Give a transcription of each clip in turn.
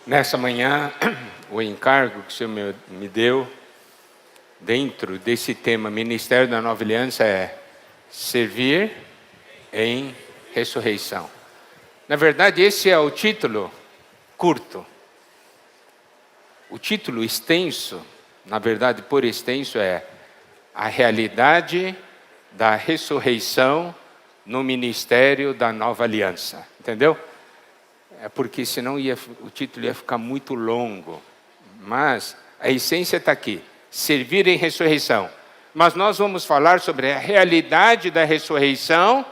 Nessa manhã, o encargo que o Senhor me deu, dentro desse tema Ministério da Nova Aliança, é servir em ressurreição. Na verdade, esse é o título curto. O título extenso, na verdade, por extenso, é a realidade da ressurreição no Ministério da Nova Aliança. Entendeu? É porque senão o título ia ficar muito longo. Mas a essência está aqui. Servir em ressurreição. Mas nós vamos falar sobre a realidade da ressurreição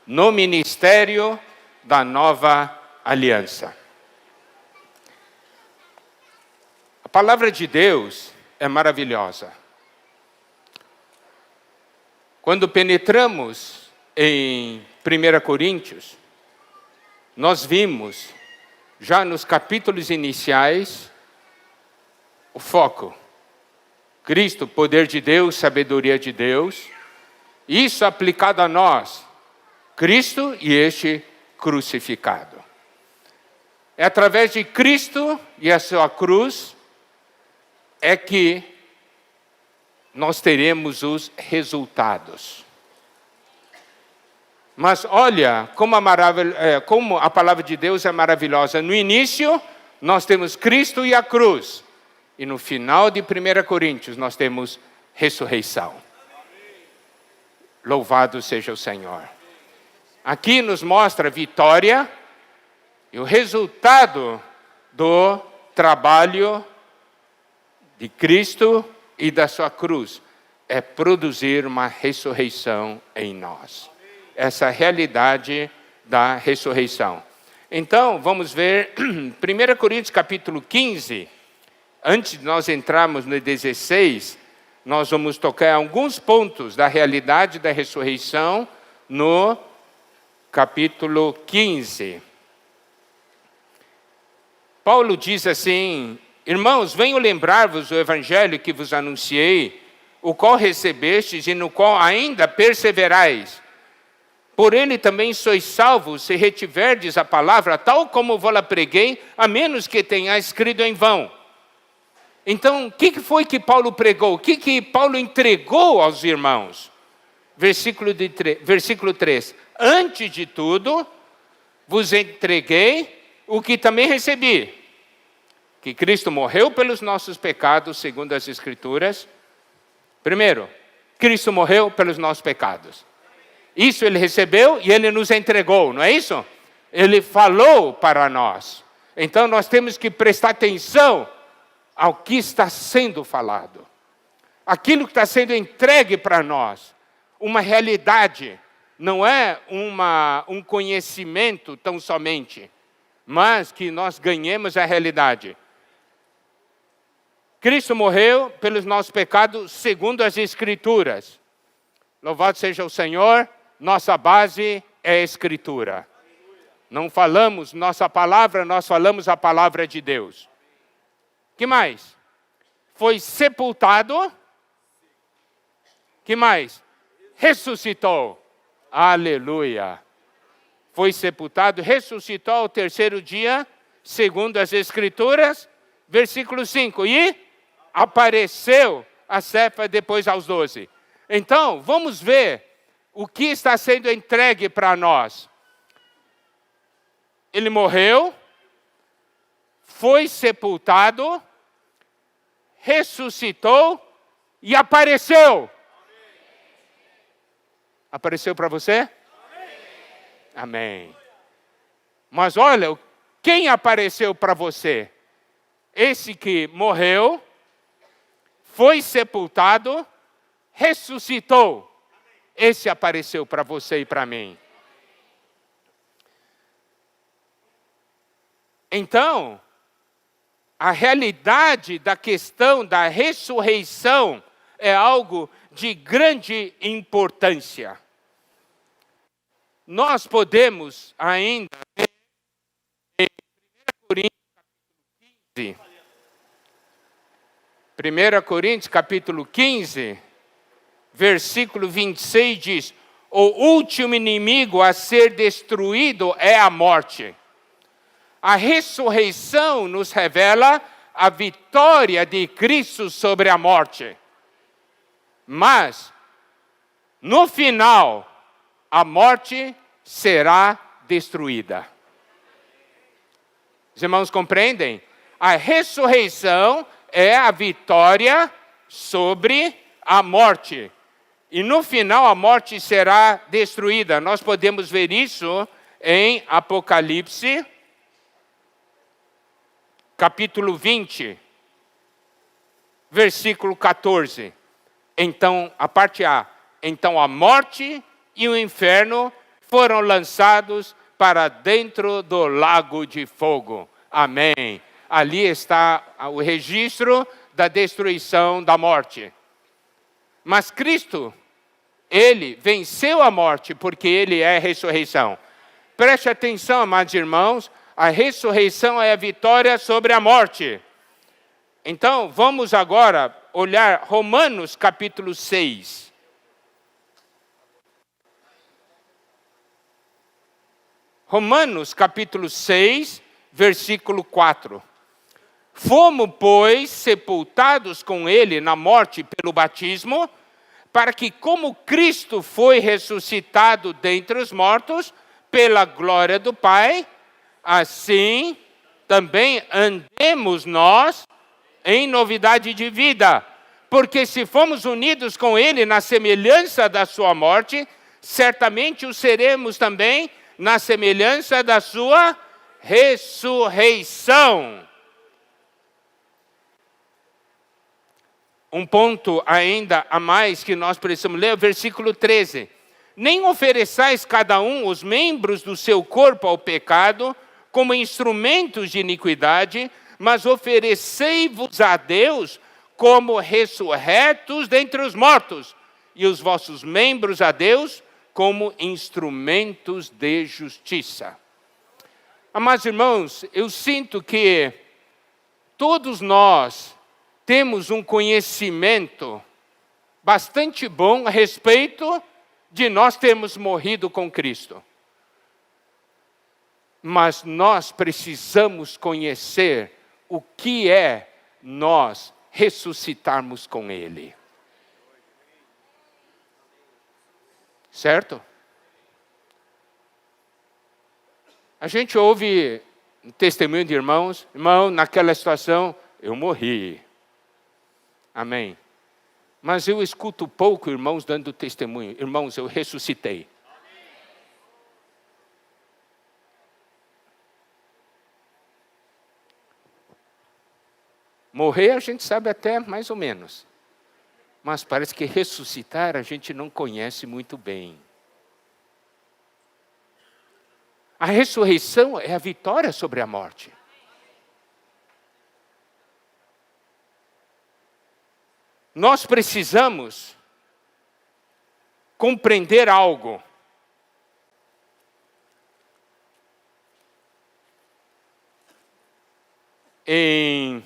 no Ministério da Nova Aliança. A palavra de Deus é maravilhosa. Quando penetramos em 1 Coríntios, nós vimos, já nos capítulos iniciais, o foco. Cristo, poder de Deus, sabedoria de Deus. Isso aplicado a nós. Cristo e este crucificado. É através de Cristo e a sua cruz é que nós teremos os resultados. Mas olha como a palavra de Deus é maravilhosa. No início, nós temos Cristo e a cruz. E no final de 1 Coríntios, nós temos ressurreição. Louvado seja o Senhor. Aqui nos mostra a vitória e o resultado do trabalho de Cristo e da sua cruz. É produzir uma ressurreição em nós. Essa realidade da ressurreição. Então, vamos ver 1 Coríntios capítulo 15. Antes de nós entrarmos no 16, nós vamos tocar alguns pontos da realidade da ressurreição no capítulo 15. Paulo diz assim: irmãos, venho lembrar-vos do evangelho que vos anunciei, o qual recebestes e no qual ainda perseverais. Por ele também sois salvos, se retiverdes a palavra, tal como vos-la preguei, a menos que tenhais escrito em vão. Então, o que foi que Paulo pregou? O que Paulo entregou aos irmãos? Versículo 3. Antes de tudo, vos entreguei o que também recebi. Que Cristo morreu pelos nossos pecados, segundo as Escrituras. Primeiro, Cristo morreu pelos nossos pecados. Isso ele recebeu e ele nos entregou, não é isso? Ele falou para nós. Então nós temos que prestar atenção ao que está sendo falado. Aquilo que está sendo entregue para nós. Uma realidade. Não é um conhecimento tão somente. Mas que nós ganhemos a realidade. Cristo morreu pelos nossos pecados segundo as Escrituras. Louvado seja o Senhor. Nossa base é a Escritura. Não falamos nossa palavra, nós falamos a palavra de Deus. Que mais? Foi sepultado. Que mais? Ressuscitou. Aleluia. Foi sepultado, ressuscitou ao terceiro dia, segundo as Escrituras. Versículo 5. E apareceu a Cefas, depois aos 12. Então, vamos ver o que está sendo entregue para nós. Ele morreu, foi sepultado, ressuscitou e apareceu. Apareceu para você? Amém. Mas olha, quem apareceu para você? Esse que morreu, foi sepultado, ressuscitou. Esse apareceu para você e para mim. Então, a realidade da questão da ressurreição é algo de grande importância. Nós podemos ainda ver em 1 Coríntios capítulo 15. 1 Coríntios capítulo 15. Versículo 26 diz: o último inimigo a ser destruído é a morte. A ressurreição nos revela a vitória de Cristo sobre a morte. Mas, no final, a morte será destruída. Os irmãos compreendem? A ressurreição é a vitória sobre a morte. E no final a morte será destruída. Nós podemos ver isso em Apocalipse, capítulo 20, versículo 14. Então, a parte A. Então a morte e o inferno foram lançados para dentro do lago de fogo. Amém. Ali está o registro da destruição da morte. Mas Cristo, Ele venceu a morte porque Ele é a ressurreição. Preste atenção, amados irmãos, a ressurreição é a vitória sobre a morte. Então, vamos agora olhar Romanos capítulo 6. Romanos capítulo 6, versículo 4. Fomos, pois, sepultados com Ele na morte pelo batismo, para que, como Cristo foi ressuscitado dentre os mortos, pela glória do Pai, assim também andemos nós em novidade de vida. Porque se fomos unidos com Ele na semelhança da sua morte, certamente o seremos também na semelhança da sua ressurreição. Um ponto ainda a mais que nós precisamos ler é o versículo 13. Nem ofereçais cada um os membros do seu corpo ao pecado como instrumentos de iniquidade, mas oferecei-vos a Deus como ressurretos dentre os mortos, e os vossos membros a Deus como instrumentos de justiça. Amados irmãos, eu sinto que todos nós temos um conhecimento bastante bom a respeito de nós termos morrido com Cristo. Mas nós precisamos conhecer o que é nós ressuscitarmos com Ele. Certo? A gente ouve um testemunho de irmãos, irmão, naquela situação eu morri. Amém. Mas eu escuto pouco irmãos dando testemunho. Irmãos, eu ressuscitei. Morrer a gente sabe até mais ou menos. Mas parece que ressuscitar a gente não conhece muito bem. A ressurreição é a vitória sobre a morte. Nós precisamos compreender algo. Em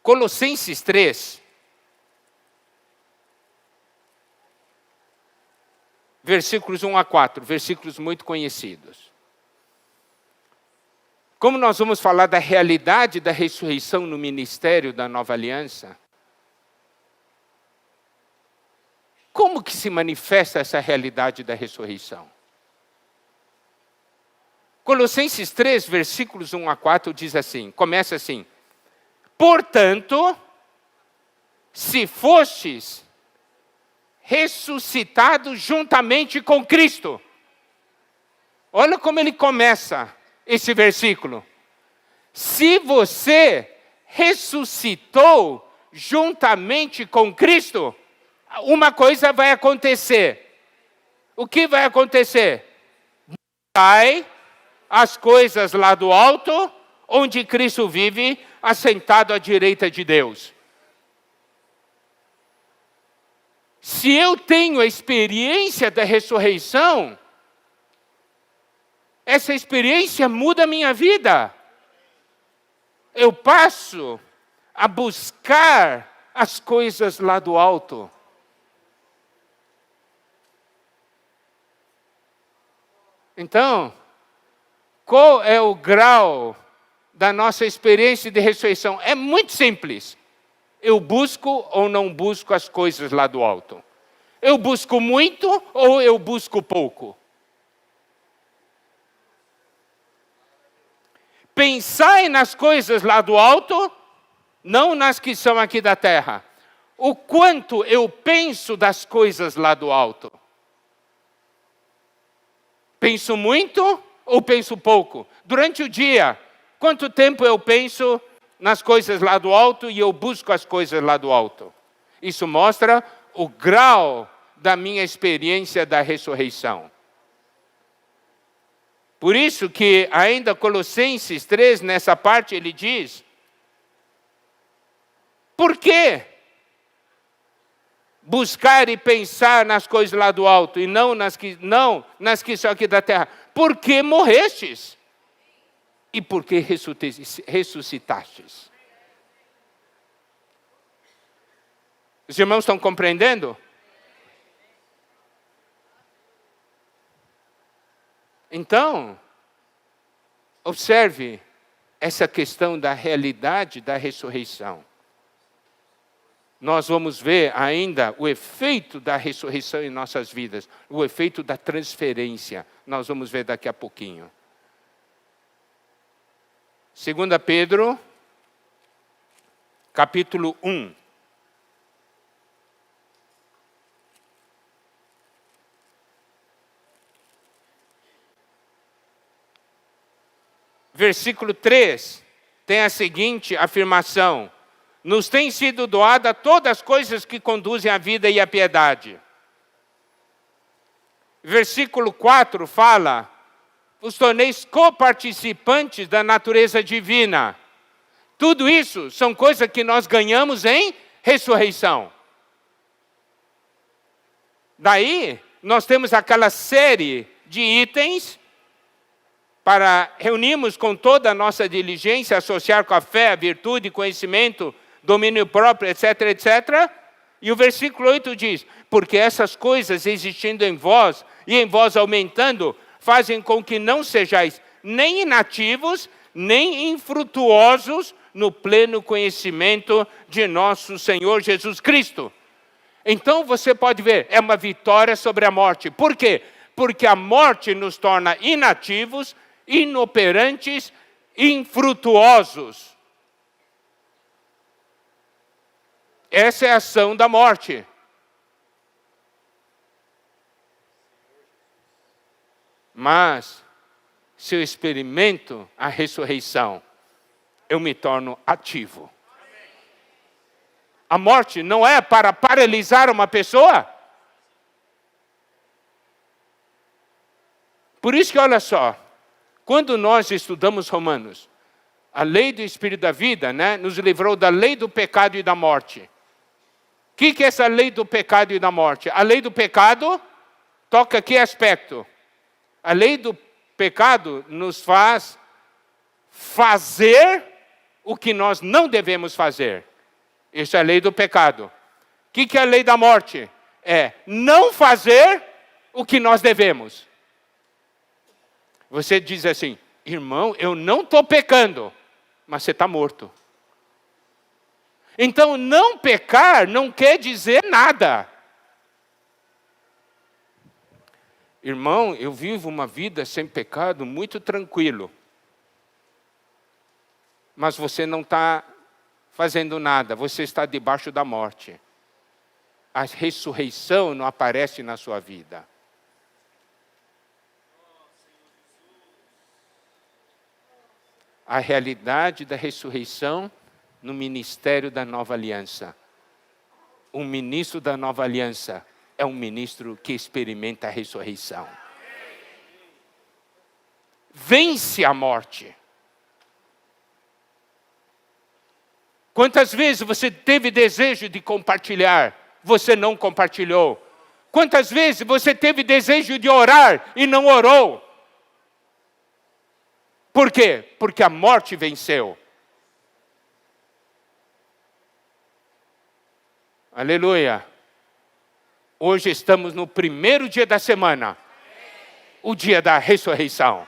Colossenses 3, versículos 1 a 4, versículos muito conhecidos. Como nós vamos falar da realidade da ressurreição no ministério da Nova Aliança, como que se manifesta essa realidade da ressurreição? Colossenses 3, versículos 1 a 4, diz assim, começa assim: portanto, se fostes ressuscitados juntamente com Cristo. Olha como ele começa esse versículo. Se você ressuscitou juntamente com Cristo, uma coisa vai acontecer. O que vai acontecer? Buscai as coisas lá do alto, onde Cristo vive, assentado à direita de Deus. Se eu tenho a experiência da ressurreição, essa experiência muda a minha vida. Eu passo a buscar as coisas lá do alto. Então, Qual é o grau da nossa experiência de ressurreição? É muito simples. Eu busco ou não busco as coisas lá do alto? Eu busco muito ou eu busco pouco? Pensai nas coisas lá do alto, não nas que são aqui da terra. O quanto eu penso das coisas lá do alto? Penso muito ou penso pouco? Durante o dia, quanto tempo eu penso nas coisas lá do alto e eu busco as coisas lá do alto? Isso mostra o grau da minha experiência da ressurreição. Por isso que ainda Colossenses 3, nessa parte, ele diz: por que buscar e pensar nas coisas lá do alto e não nas que são aqui da terra? Porque morrestes e porque ressuscitastes. Os irmãos estão compreendendo? Então, observe essa questão da realidade da ressurreição. Nós vamos ver ainda o efeito da ressurreição em nossas vidas, o efeito da transferência. Nós vamos ver daqui a pouquinho. 2 Pedro, capítulo 1. Versículo 3, tem a seguinte afirmação: nos têm sido doadas todas as coisas que conduzem à vida e à piedade. Versículo 4 fala: os torneis coparticipantes da natureza divina. Tudo isso são coisas que nós ganhamos em ressurreição. Daí, nós temos aquela série de itens para reunirmos com toda a nossa diligência, associar com a fé, a virtude, conhecimento, domínio próprio, etc., etc. E o versículo 8 diz: porque essas coisas existindo em vós, e em vós aumentando, fazem com que não sejais nem inativos, nem infrutuosos no pleno conhecimento de nosso Senhor Jesus Cristo. Então você pode ver, é uma vitória sobre a morte. Por quê? Porque a morte nos torna inativos, inoperantes, infrutuosos. Essa é a ação da morte. Mas, se eu experimento a ressurreição, eu me torno ativo. A morte não é para paralisar uma pessoa. Por isso que, olha só, quando nós estudamos Romanos, a lei do Espírito da vida, nos livrou da lei do pecado e da morte. O que é essa lei do pecado e da morte? A lei do pecado toca que aspecto? A lei do pecado nos faz fazer o que nós não devemos fazer. Isso é a lei do pecado. O que é a lei da morte? É não fazer o que nós devemos. Você diz assim: irmão, eu não estou pecando, mas você está morto. Então, não pecar não quer dizer nada. Irmão, eu vivo uma vida sem pecado muito tranquilo. Mas você não está fazendo nada, você está debaixo da morte. A ressurreição não aparece na sua vida. A realidade da ressurreição no ministério da nova aliança. O ministro da nova aliança é um ministro que experimenta a ressurreição. Vence a morte. Quantas vezes você teve desejo de compartilhar, você não compartilhou? Quantas vezes você teve desejo de orar e não orou? Por quê? Porque a morte venceu. Aleluia. Hoje estamos no primeiro dia da semana. O dia da ressurreição.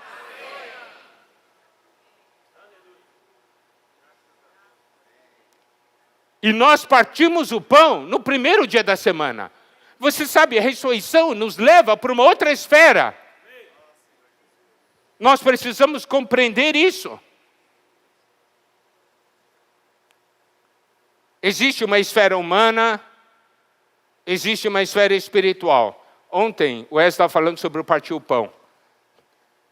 E nós partimos o pão no primeiro dia da semana. Você sabe, a ressurreição nos leva para uma outra esfera. Nós precisamos compreender isso. Existe uma esfera humana, existe uma esfera espiritual. Ontem, o Wesley estava falando sobre o partir o pão.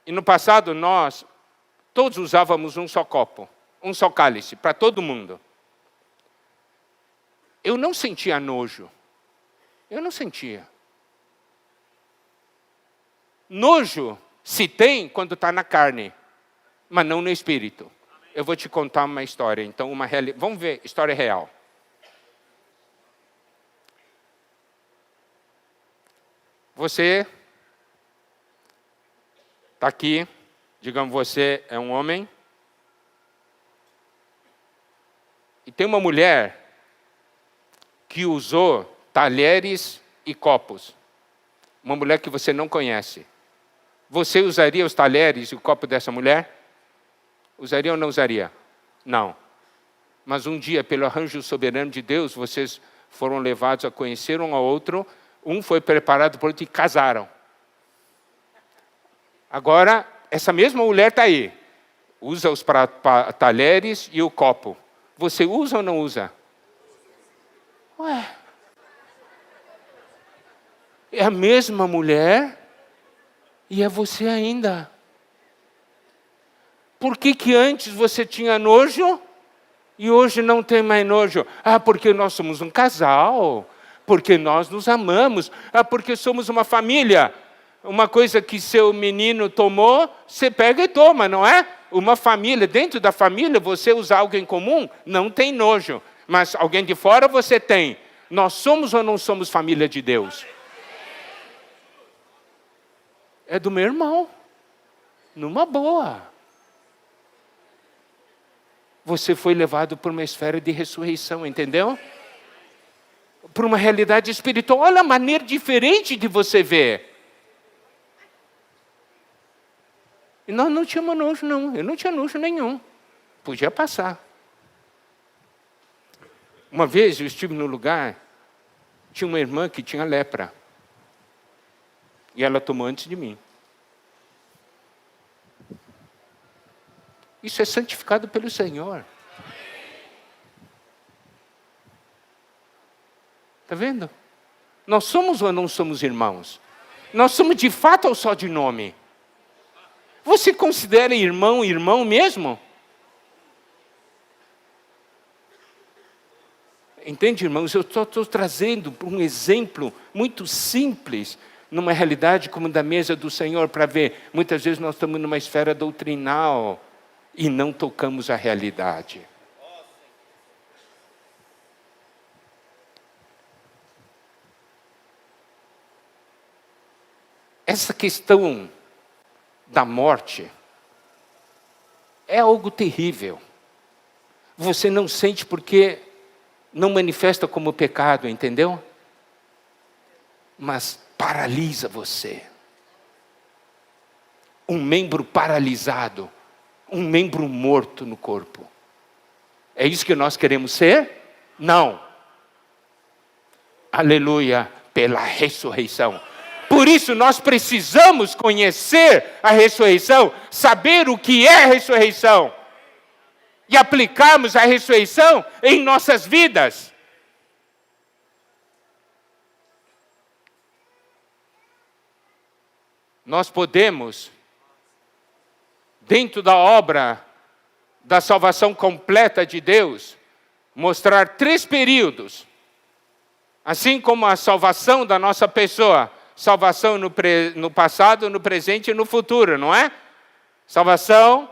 E no passado, nós todos usávamos um só copo, um só cálice, para todo mundo. Eu não sentia nojo. Eu não sentia. Nojo se tem quando está na carne, mas não no espírito. Eu vou te contar uma história. Então, vamos ver, história real. Você está aqui, digamos, você é um homem, e tem uma mulher que usou talheres e copos. Uma mulher que você não conhece. Você usaria os talheres e o copo dessa mulher? Usaria ou não usaria? Não. Mas um dia, pelo arranjo soberano de Deus, vocês foram levados a conhecer um ao outro. Um foi preparado por outro e casaram. Agora, essa mesma mulher está aí. Usa os talheres e o copo. Você usa ou não usa? Ué. É a mesma mulher e é você ainda. Por que antes você tinha nojo e hoje não tem mais nojo? Ah, porque nós somos um casal. Porque nós nos amamos. Ah, porque somos uma família. Uma coisa que seu menino tomou, você pega e toma, não é? Uma família, dentro da família, você usa algo em comum, não tem nojo. Mas alguém de fora você tem. Nós somos ou não somos família de Deus? É do meu irmão. Numa boa. Você foi levado por uma esfera de ressurreição, entendeu? Por uma realidade espiritual. Olha a maneira diferente de você ver. E nós não tínhamos nojo, não. Eu não tinha nojo nenhum. Podia passar. Uma vez eu estive no lugar, tinha uma irmã que tinha lepra. E ela tomou antes de mim. Isso é santificado pelo Senhor. Está vendo? Nós somos ou não somos irmãos? Nós somos de fato ou só de nome? Você considera irmão mesmo? Entende, irmãos? Eu estou trazendo um exemplo muito simples, numa realidade como da mesa do Senhor, para ver. Muitas vezes nós estamos numa esfera doutrinal e não tocamos a realidade. Essa questão da morte é algo terrível. Você não sente porque não manifesta como pecado, entendeu? Mas paralisa você. Um membro paralisado, um membro morto no corpo. É isso que nós queremos ser? Não. Aleluia, pela ressurreição. Por isso nós precisamos conhecer a ressurreição, saber o que é a ressurreição e aplicarmos a ressurreição em nossas vidas. Nós podemos, dentro da obra da salvação completa de Deus, mostrar 3 períodos, assim como a salvação da nossa pessoa. Salvação no passado, no presente e no futuro, não é? Salvação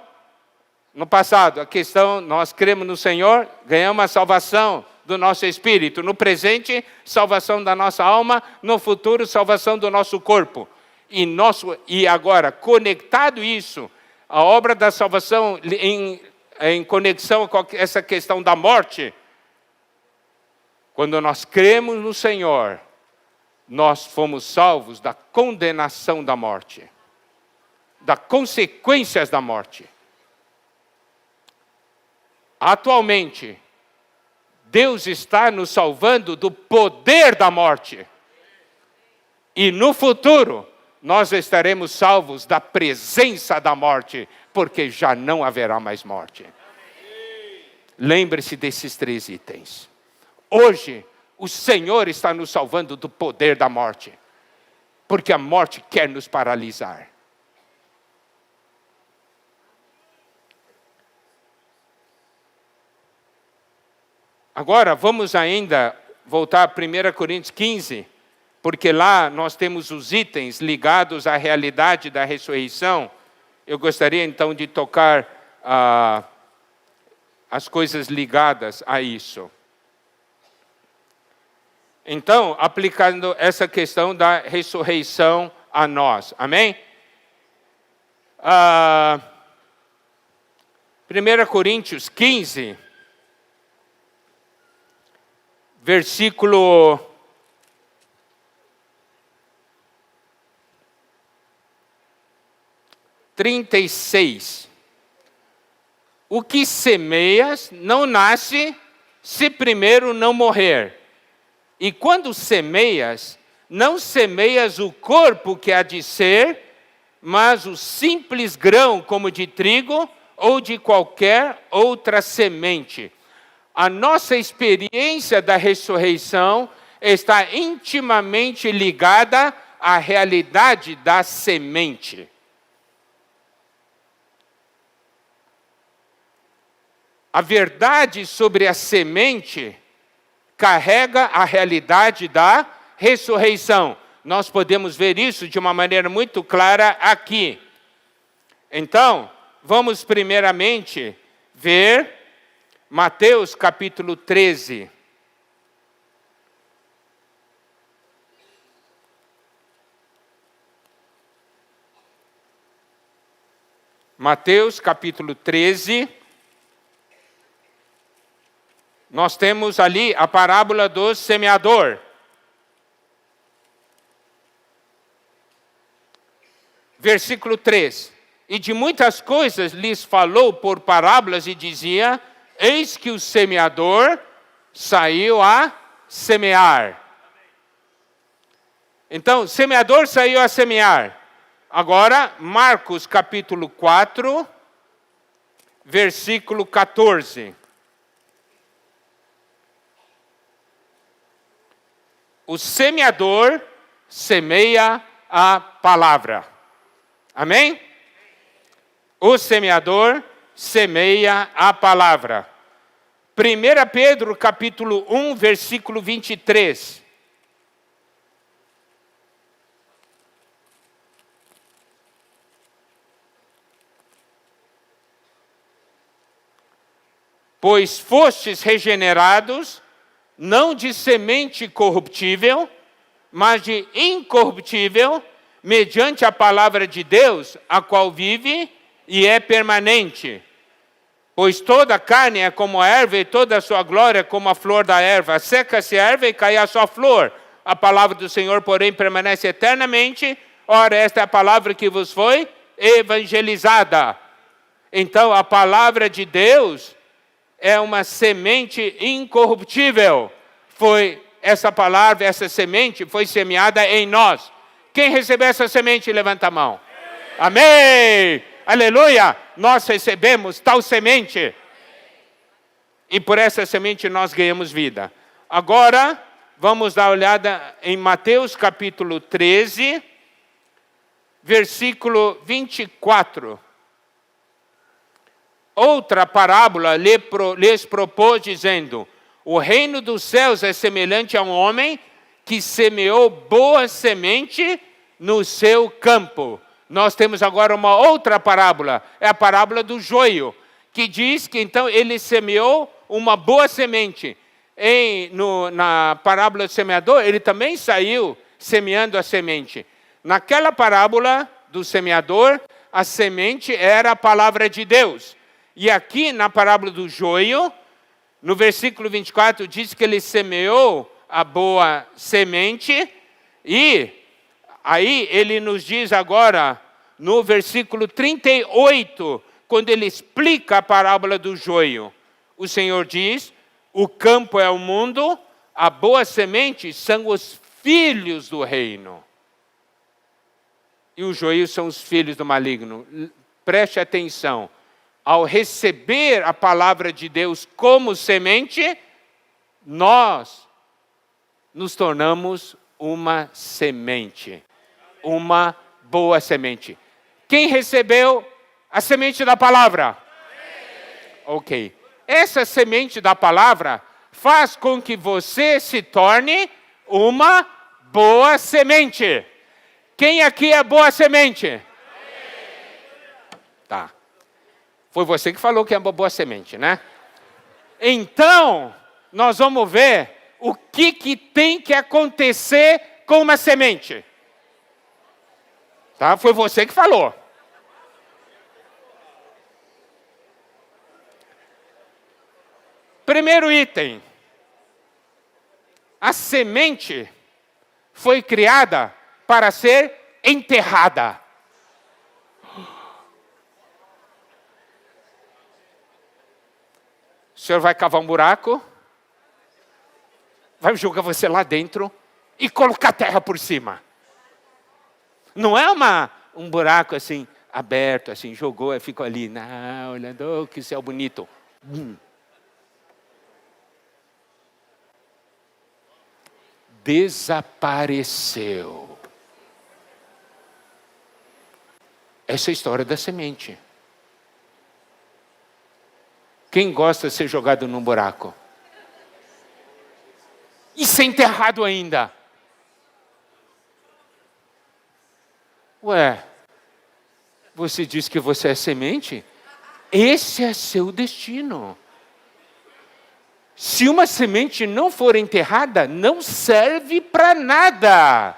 no passado, a questão, nós cremos no Senhor, ganhamos a salvação do nosso espírito. No presente, salvação da nossa alma. No futuro, salvação do nosso corpo. E agora, conectado isso, a obra da salvação em conexão com essa questão da morte, quando nós cremos no Senhor, nós fomos salvos da condenação da morte, das consequências da morte. Atualmente, Deus está nos salvando do poder da morte. E no futuro, nós estaremos salvos da presença da morte, porque já não haverá mais morte. Lembre-se desses 3 itens. Hoje, o Senhor está nos salvando do poder da morte, porque a morte quer nos paralisar. Agora, vamos ainda voltar a 1 Coríntios 15, porque lá nós temos os itens ligados à realidade da ressurreição. Eu gostaria então de tocar as coisas ligadas a isso. Então, aplicando essa questão da ressurreição a nós. Amém? 1 Coríntios 15, versículo 36. O que semeias não nasce se primeiro não morrer. E quando semeias, não semeias o corpo que há de ser, mas o simples grão como de trigo ou de qualquer outra semente. A nossa experiência da ressurreição está intimamente ligada à realidade da semente. A verdade sobre a semente carrega a realidade da ressurreição. Nós podemos ver isso de uma maneira muito clara aqui. Então, vamos primeiramente ver Mateus capítulo 13. Mateus capítulo 13. Nós temos ali a parábola do semeador. Versículo 3. E de muitas coisas lhes falou por parábolas e dizia: eis que o semeador saiu a semear. Então, o semeador saiu a semear. Agora, Marcos capítulo 4, versículo 14. O semeador semeia a palavra. Amém? O semeador semeia a palavra. 1 Pedro capítulo 1, versículo 23. Pois fostes regenerados, não de semente corruptível, mas de incorruptível, mediante a palavra de Deus, a qual vive e é permanente. Pois toda a carne é como a erva, e toda a sua glória como a flor da erva. Seca-se a erva e cai a sua flor. A palavra do Senhor, porém, permanece eternamente. Ora, esta é a palavra que vos foi evangelizada. Então, a palavra de Deus é uma semente incorruptível. Foi essa palavra, essa semente foi semeada em nós. Quem recebeu essa semente, levanta a mão. Amém! Aleluia! Nós recebemos tal semente. E por essa semente nós ganhamos vida. Agora, vamos dar uma olhada em Mateus capítulo 13, versículo 24. Outra parábola lhes propôs, dizendo: o reino dos céus é semelhante a um homem que semeou boa semente no seu campo. Nós temos agora uma outra parábola, é a parábola do joio, que diz que então ele semeou uma boa semente. Na parábola do semeador, ele também saiu semeando a semente. Naquela parábola do semeador, a semente era a palavra de Deus. E aqui na parábola do joio, no versículo 24, diz que ele semeou a boa semente. E aí ele nos diz agora, no versículo 38, quando ele explica a parábola do joio, o Senhor diz: O campo é o mundo, a boa semente são os filhos do reino. E os joios são os filhos do maligno. Preste atenção. Ao receber a palavra de Deus como semente, nós nos tornamos uma semente. Uma boa semente. Quem recebeu a semente da palavra? Ok. Essa semente da palavra faz com que você se torne uma boa semente. Quem aqui é boa semente? Tá. Foi você que falou que é uma boa semente, né? Então, nós vamos ver o que tem que acontecer com uma semente. Tá? Foi você que falou. Primeiro item. A semente foi criada para ser enterrada. O senhor vai cavar um buraco, vai jogar você lá dentro e colocar terra por cima. Não é um buraco assim, aberto, assim, jogou e ficou ali. Não, olhando, que céu bonito. Desapareceu. Essa é a história da semente. Quem gosta de ser jogado num buraco? E ser enterrado ainda? Ué, você diz que você é semente? Esse é seu destino. Se uma semente não for enterrada, não serve para nada.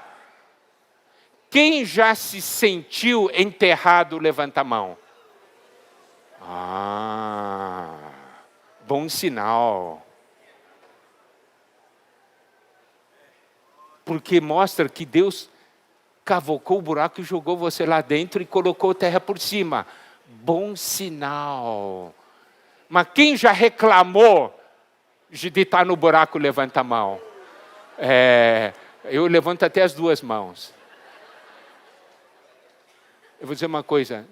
Quem já se sentiu enterrado, levanta a mão. Bom sinal. Porque mostra que Deus cavocou o buraco e jogou você lá dentro e colocou terra por cima. Bom sinal. Mas quem já reclamou de estar no buraco, levanta a mão. Eu levanto até as duas mãos. Eu vou dizer uma coisa,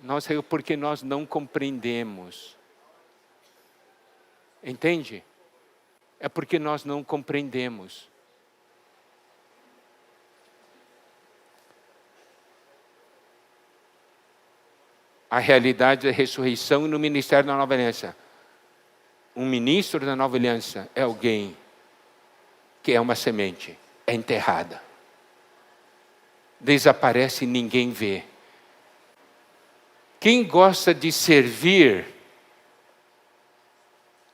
porque nós não compreendemos. Entende? É porque nós não compreendemos. A realidade da ressurreição e no ministério da Nova Aliança. Um ministro da Nova Aliança é alguém que é uma semente, é enterrada. Desaparece e ninguém vê. Quem gosta de servir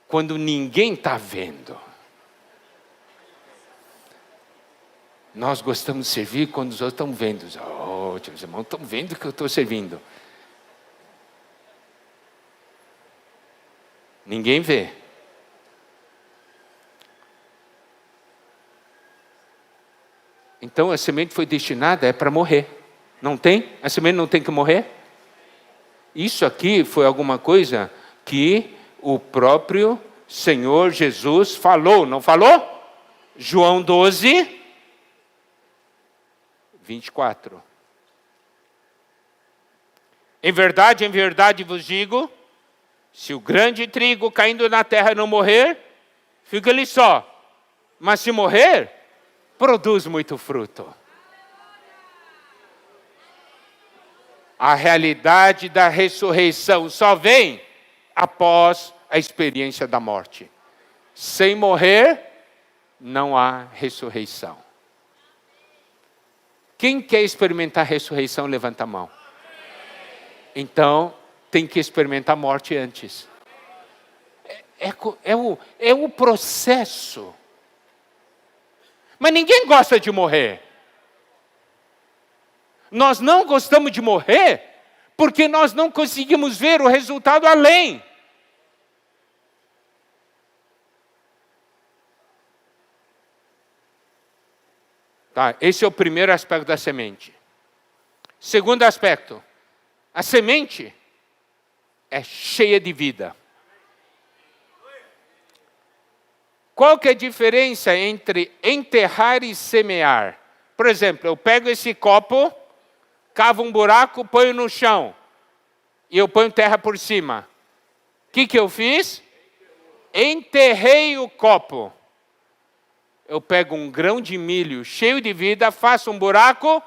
quando ninguém está vendo? Nós gostamos de servir quando os outros estão vendo. Os irmãos estão vendo que eu estou servindo. Ninguém vê. Então a semente foi destinada para morrer. Não tem? A semente não tem que morrer? Isso aqui foi alguma coisa que o próprio Senhor Jesus falou, não falou? João 12, 24. Em verdade vos digo, se o grande trigo caindo na terra não morrer, fica ali só. Mas se morrer, produz muito fruto. A realidade da ressurreição só vem após a experiência da morte. Sem morrer, não há ressurreição. Quem quer experimentar a ressurreição, levanta a mão. Então, tem que experimentar a morte antes. É o processo. Mas ninguém gosta de morrer. Nós não gostamos de morrer porque nós não conseguimos ver o resultado além. Tá, esse é o primeiro aspecto da semente. Segundo aspecto, a semente é cheia de vida. Qual que é a diferença entre enterrar e semear? Por exemplo, eu pego esse copo, cavo um buraco, ponho no chão e eu ponho terra por cima. O que eu fiz? Enterrei o copo. Eu pego um grão de milho cheio de vida, faço um buraco,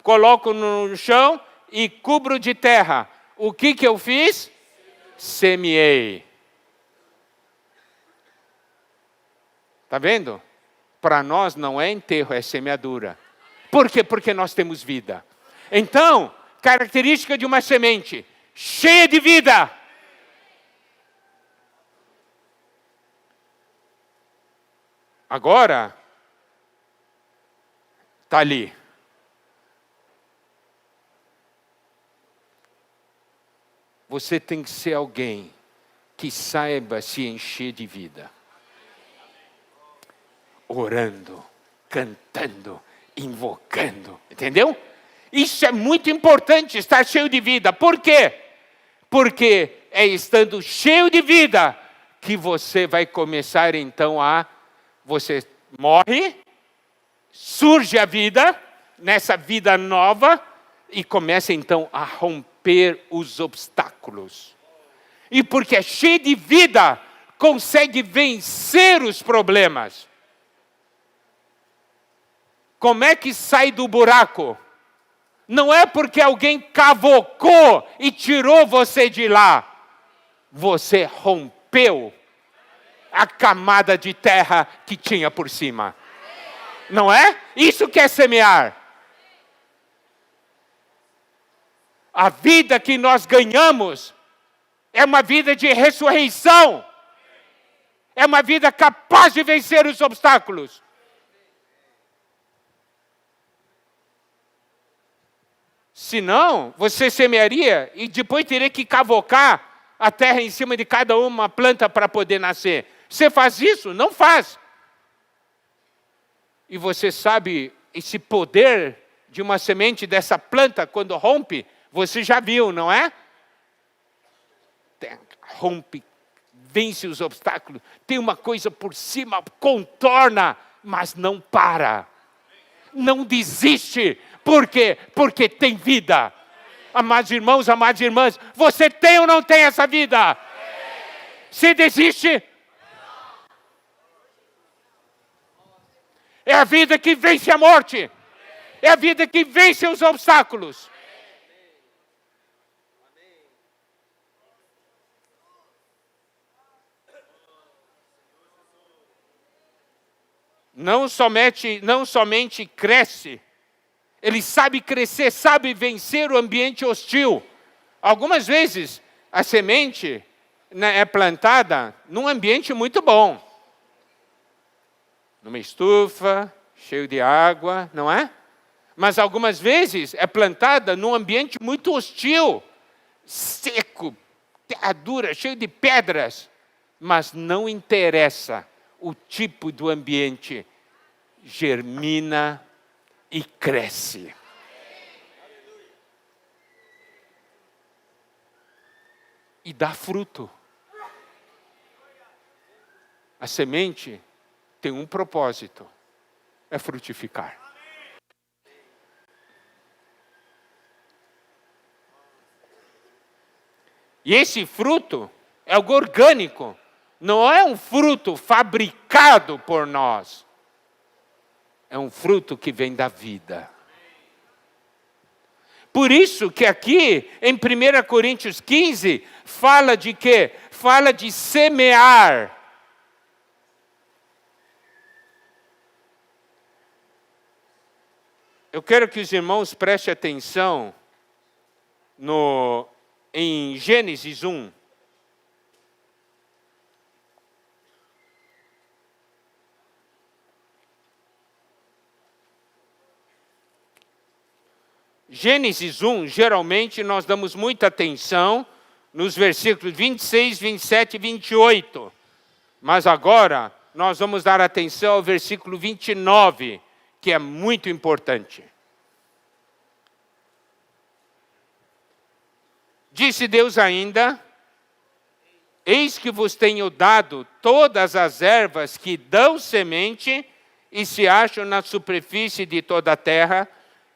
coloco no chão e cubro de terra. O que eu fiz? Semeei. Está vendo? Para nós não é enterro, é semeadura. Por quê? Porque nós temos vida. Então, característica de uma semente, cheia de vida. Agora, está ali. Você tem que ser alguém que saiba se encher de vida. Orando, cantando, invocando. Entendeu? Isso é muito importante, estar cheio de vida. Por quê? Porque é estando cheio de vida que você vai começar então você morre, surge a vida, nessa vida nova, e começa então a romper os obstáculos. E porque é cheio de vida, consegue vencer os problemas. Como é que sai do buraco? Não é porque alguém cavocou e tirou você de lá. Você rompeu a camada de terra que tinha por cima. Não é? Isso que é semear. A vida que nós ganhamos é uma vida de ressurreição. É uma vida capaz de vencer os obstáculos. Senão, você semearia e depois teria que cavocar a terra em cima de cada uma planta para poder nascer. Você faz isso? Não faz. E você sabe esse poder de uma semente dessa planta quando rompe? Você já viu, não é? Rompe, vence os obstáculos. Tem uma coisa por cima, contorna, mas não para. Não desiste. Por quê? Porque tem vida. Amados irmãos, amadas irmãs, você tem ou não tem essa vida? Você desiste? É a vida que vence a morte. É a vida que vence os obstáculos. Não somente cresce, ele sabe crescer, sabe vencer o ambiente hostil. Algumas vezes a semente é plantada num ambiente muito bom. Numa estufa, cheio de água, não é? Mas algumas vezes é plantada num ambiente muito hostil, seco, terra dura, cheio de pedras. Mas não interessa o tipo do ambiente, germina e cresce. E dá fruto. A semente tem um propósito, é frutificar. E esse fruto é algo orgânico, não é um fruto fabricado por nós. É um fruto que vem da vida. Por isso que aqui, em 1 Coríntios 15, fala de quê? Fala de semear. Eu quero que os irmãos prestem atenção em Gênesis 1. Gênesis 1, geralmente nós damos muita atenção nos versículos 26, 27 e 28. Mas agora nós vamos dar atenção ao versículo 29, que é muito importante. Disse Deus ainda: Eis que vos tenho dado todas as ervas que dão semente e se acham na superfície de toda a terra,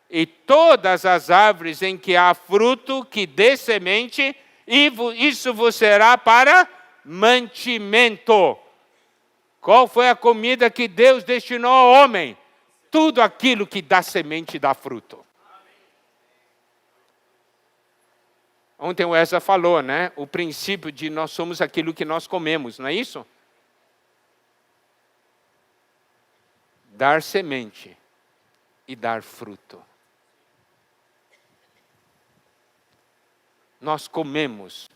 e todas as árvores em que há fruto que dê semente, e isso vos será para mantimento. Qual foi a comida que Deus destinou ao homem? Tudo aquilo que dá semente e dá fruto. Ontem o Esa falou, né? O princípio de nós somos aquilo que nós comemos, não é isso? Dar semente e dar fruto. Nós comemos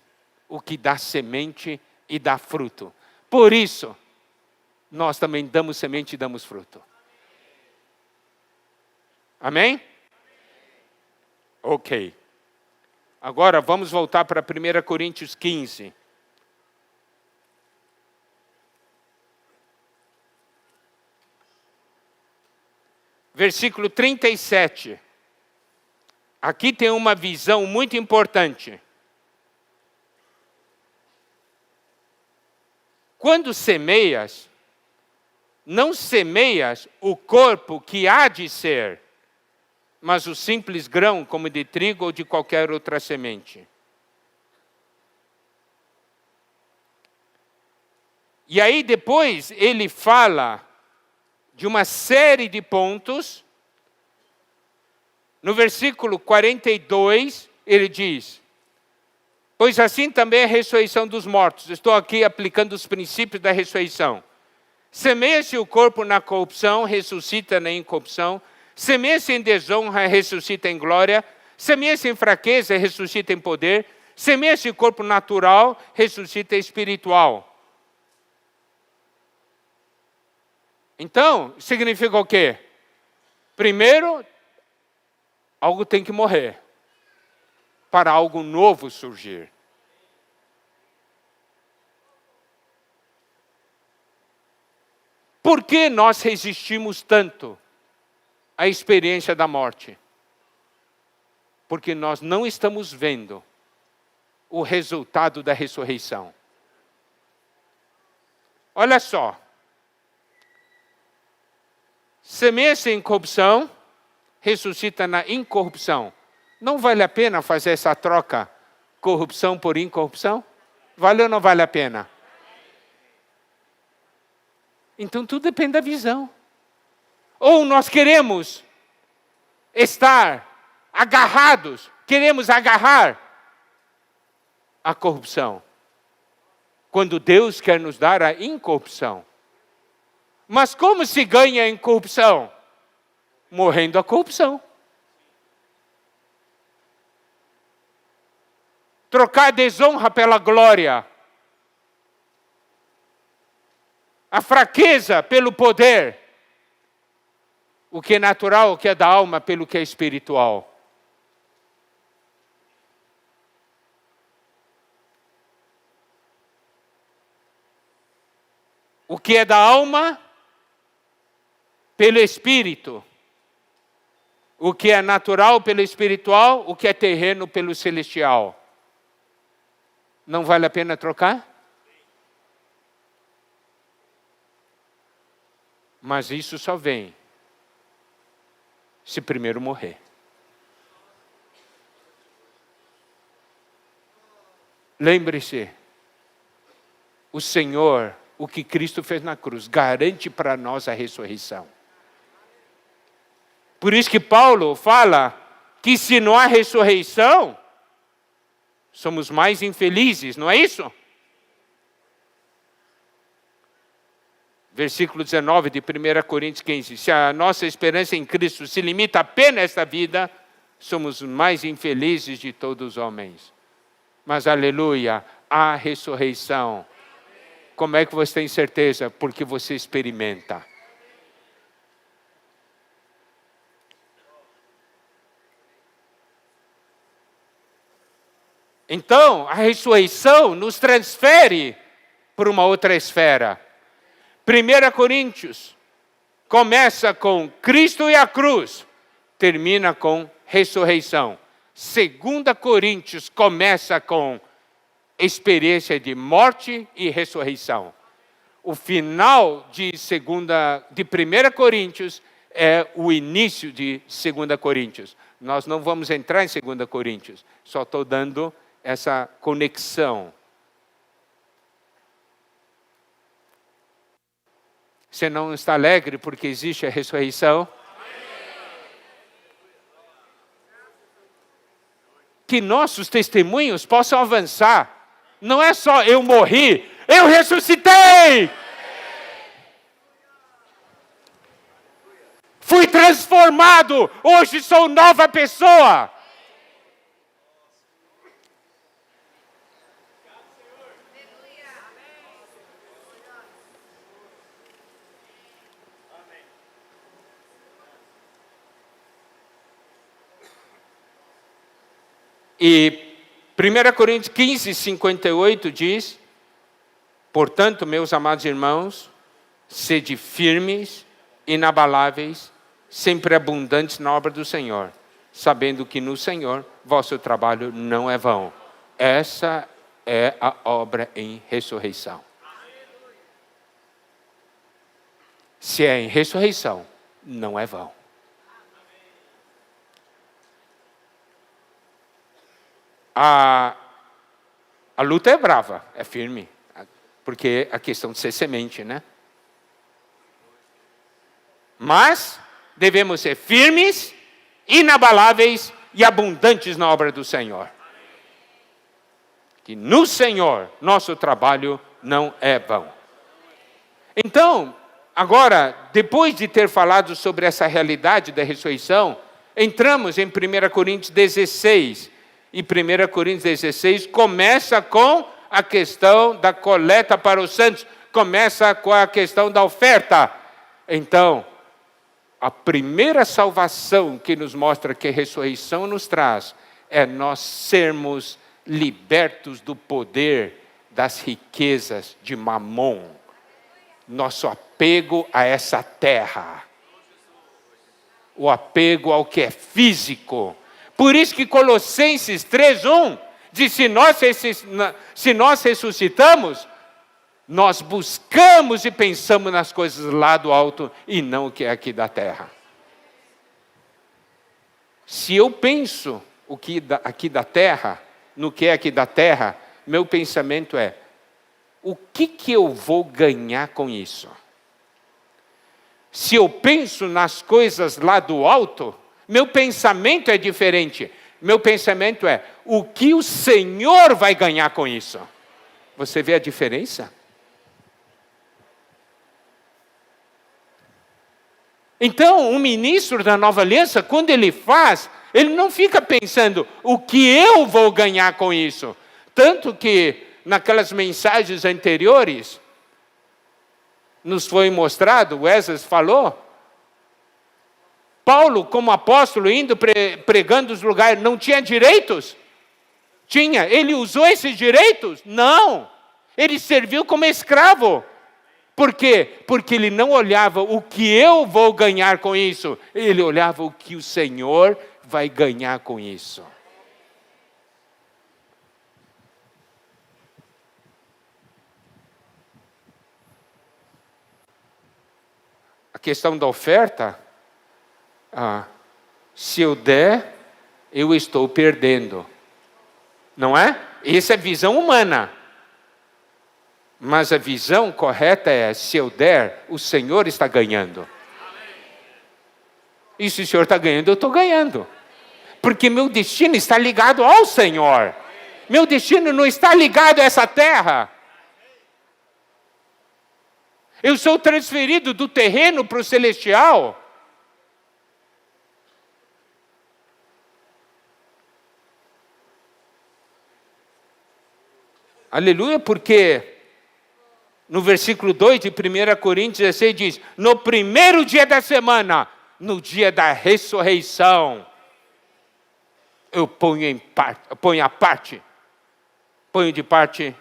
o que dá semente e dá fruto. Por isso, nós também damos semente e damos fruto. Amém? Ok. Agora vamos voltar para 1 Coríntios 15. Versículo 37. Aqui tem uma visão muito importante. Quando semeias, não semeias o corpo que há de ser, mas o simples grão, como de trigo ou de qualquer outra semente. E aí depois ele fala de uma série de pontos. No versículo 42, ele diz: pois assim também é a ressurreição dos mortos. Estou aqui aplicando os princípios da ressurreição. Semeia-se o corpo na corrupção, ressuscita na incorrupção. Semeia-se em desonra, ressuscita em glória. Semeia-se em fraqueza, ressuscita em poder. Semeia-se o corpo natural, ressuscita espiritual. Então, significa o quê? Primeiro, algo tem que morrer para algo novo surgir. Por que nós resistimos tanto à experiência da morte? Porque nós não estamos vendo o resultado da ressurreição. Olha só. Semeia-se em corrupção, ressuscita na incorrupção. Não vale a pena fazer essa troca, corrupção por incorrupção? Vale ou não vale a pena? Então tudo depende da visão. Ou nós queremos estar agarrados, queremos agarrar a corrupção, quando Deus quer nos dar a incorrupção. Mas como se ganha a incorrupção? Morrendo a corrupção. Trocar a desonra pela glória. A fraqueza pelo poder. O que é natural, o que é da alma, pelo que é espiritual. O que é da alma, pelo espírito. O que é natural, pelo espiritual. O que é terreno, pelo celestial. Não vale a pena trocar? Mas isso só vem se primeiro morrer. Lembre-se, o Senhor, o que Cristo fez na cruz, garante para nós a ressurreição. Por isso que Paulo fala que se não há ressurreição, somos mais infelizes, não é isso? Versículo 19 de 1 Coríntios 15. Se a nossa esperança em Cristo se limita apenas a esta vida, somos os mais infelizes de todos os homens. Mas, aleluia, há ressurreição. Como é que você tem certeza? Porque você experimenta. Então, a ressurreição nos transfere para uma outra esfera. 1 Coríntios começa com Cristo e a cruz, termina com ressurreição. 2 Coríntios começa com experiência de morte e ressurreição. O final de 1 Coríntios é o início de 2 Coríntios. Nós não vamos entrar em 2 Coríntios, só estou dando essa conexão. Você não está alegre porque existe a ressurreição? Que nossos testemunhos possam avançar. Não é só eu morri, eu ressuscitei! Fui transformado, hoje sou nova pessoa. E 1 Coríntios 15, 58 diz: portanto, meus amados irmãos, sede firmes, inabaláveis, sempre abundantes na obra do Senhor, sabendo que no Senhor vosso trabalho não é vão. Essa é a obra em ressurreição. Se é em ressurreição, não é vão. A luta é brava, é firme, porque é a questão de ser semente, né? Mas devemos ser firmes, inabaláveis e abundantes na obra do Senhor. Que no Senhor nosso trabalho não é vão. Então, agora, depois de ter falado sobre essa realidade da ressurreição, entramos em 1 Coríntios 16. E 1 Coríntios 16 começa com a questão da coleta para os santos, começa com a questão da oferta. Então, a primeira salvação que nos mostra que a ressurreição nos traz é nós sermos libertos do poder das riquezas de Mamon. Nosso apego a essa terra. O apego ao que é físico. Por isso que Colossenses 3:1 diz: se nós ressuscitamos, nós buscamos e pensamos nas coisas lá do alto e não o que é aqui da terra. Se eu penso o que aqui da terra, no que é aqui da terra, meu pensamento é: o que eu vou ganhar com isso? Se eu penso nas coisas lá do alto, meu pensamento é diferente. Meu pensamento é: o que o Senhor vai ganhar com isso? Você vê a diferença? Então, um ministro da Nova Aliança, quando ele faz, ele não fica pensando: o que eu vou ganhar com isso? Tanto que, naquelas mensagens anteriores, nos foi mostrado, o Esdras falou, Paulo, como apóstolo, indo pregando os lugares, não tinha direitos? Tinha. Ele usou esses direitos? Não. Ele serviu como escravo. Por quê? Porque ele não olhava o que eu vou ganhar com isso. Ele olhava o que o Senhor vai ganhar com isso. A questão da oferta... se eu der, eu estou perdendo. Não é? Essa é a visão humana. Mas a visão correta é: se eu der, o Senhor está ganhando. E se o Senhor está ganhando, eu estou ganhando. Porque meu destino está ligado ao Senhor. Meu destino não está ligado a essa terra. Eu sou transferido do terreno para o celestial. Aleluia, porque no versículo 2 de 1 Coríntios 16 diz: no primeiro dia da semana, no dia da ressurreição, eu ponho de parte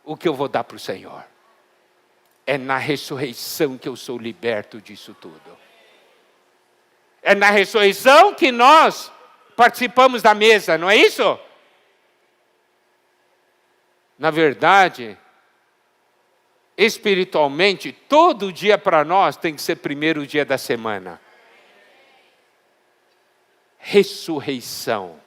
o que eu vou dar para o Senhor. É na ressurreição que eu sou liberto disso tudo. É na ressurreição que nós participamos da mesa, não é isso? Na verdade, espiritualmente, todo dia para nós tem que ser primeiro dia da semana. Ressurreição.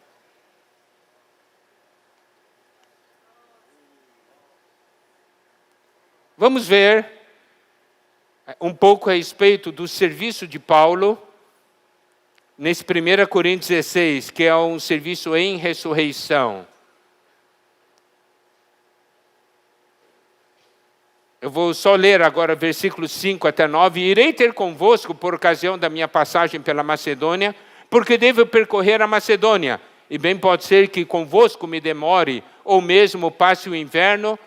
Vamos ver um pouco a respeito do serviço de Paulo, nesse 1 Coríntios 16, que é um serviço em ressurreição. Eu vou só ler agora versículos 5 até 9. Irei ter convosco por ocasião da minha passagem pela Macedônia, porque devo percorrer a Macedônia, e bem pode ser que convosco me demore, ou mesmo passe o inverno,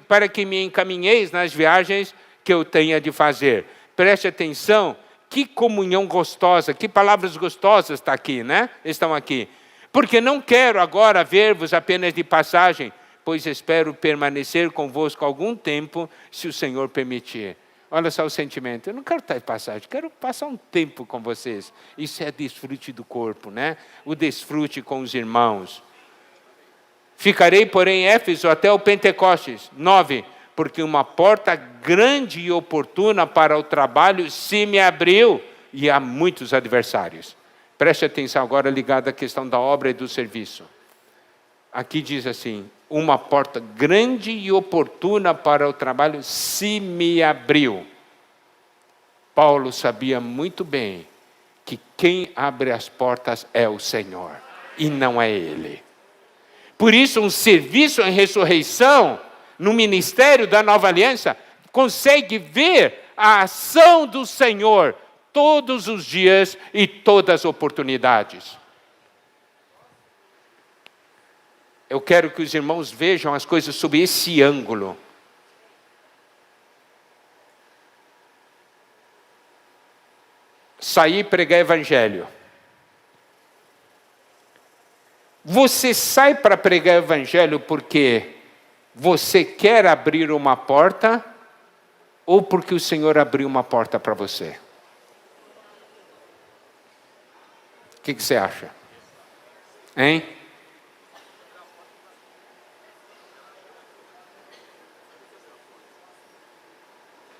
para que me encaminheis nas viagens que eu tenha de fazer. Preste atenção, que comunhão gostosa, que palavras gostosas estão aqui. Porque não quero agora ver-vos apenas de passagem, pois espero permanecer convosco algum tempo, se o Senhor permitir. Olha só o sentimento, eu não quero estar de passagem, quero passar um tempo com vocês. Isso é desfrute do corpo, O desfrute com os irmãos. Ficarei, porém, em Éfeso até o Pentecostes. 9. Porque uma porta grande e oportuna para o trabalho se me abriu, e há muitos adversários. Preste atenção agora ligado à questão da obra e do serviço. Aqui diz assim, uma porta grande e oportuna para o trabalho se me abriu. Paulo sabia muito bem que quem abre as portas é o Senhor, e não é ele. Por isso, um serviço em ressurreição, no ministério da Nova Aliança, consegue ver a ação do Senhor todos os dias e todas as oportunidades. Eu quero que os irmãos vejam as coisas sob esse ângulo. Sair e pregar evangelho. Você sai para pregar evangelho porque você quer abrir uma porta ou porque o Senhor abriu uma porta para você? O que você acha? Hein?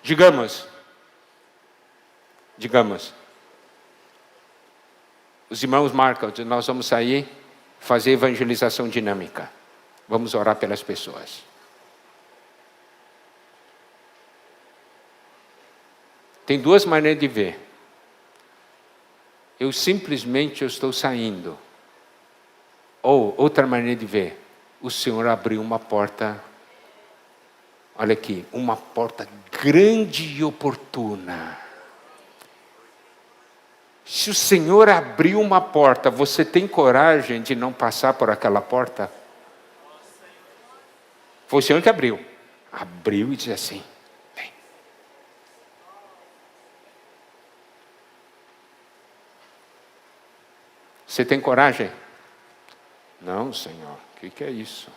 Digamos, os irmãos marcam, nós vamos sair, fazer evangelização dinâmica. Vamos orar pelas pessoas. Tem duas maneiras de ver. Eu simplesmente estou saindo. Ou outra maneira de ver. O Senhor abriu uma porta. Olha aqui, uma porta grande e oportuna. Se o Senhor abriu uma porta, você tem coragem de não passar por aquela porta? Foi o Senhor que abriu. Abriu e disse assim, vem. Você tem coragem? Não, Senhor, o que é isso?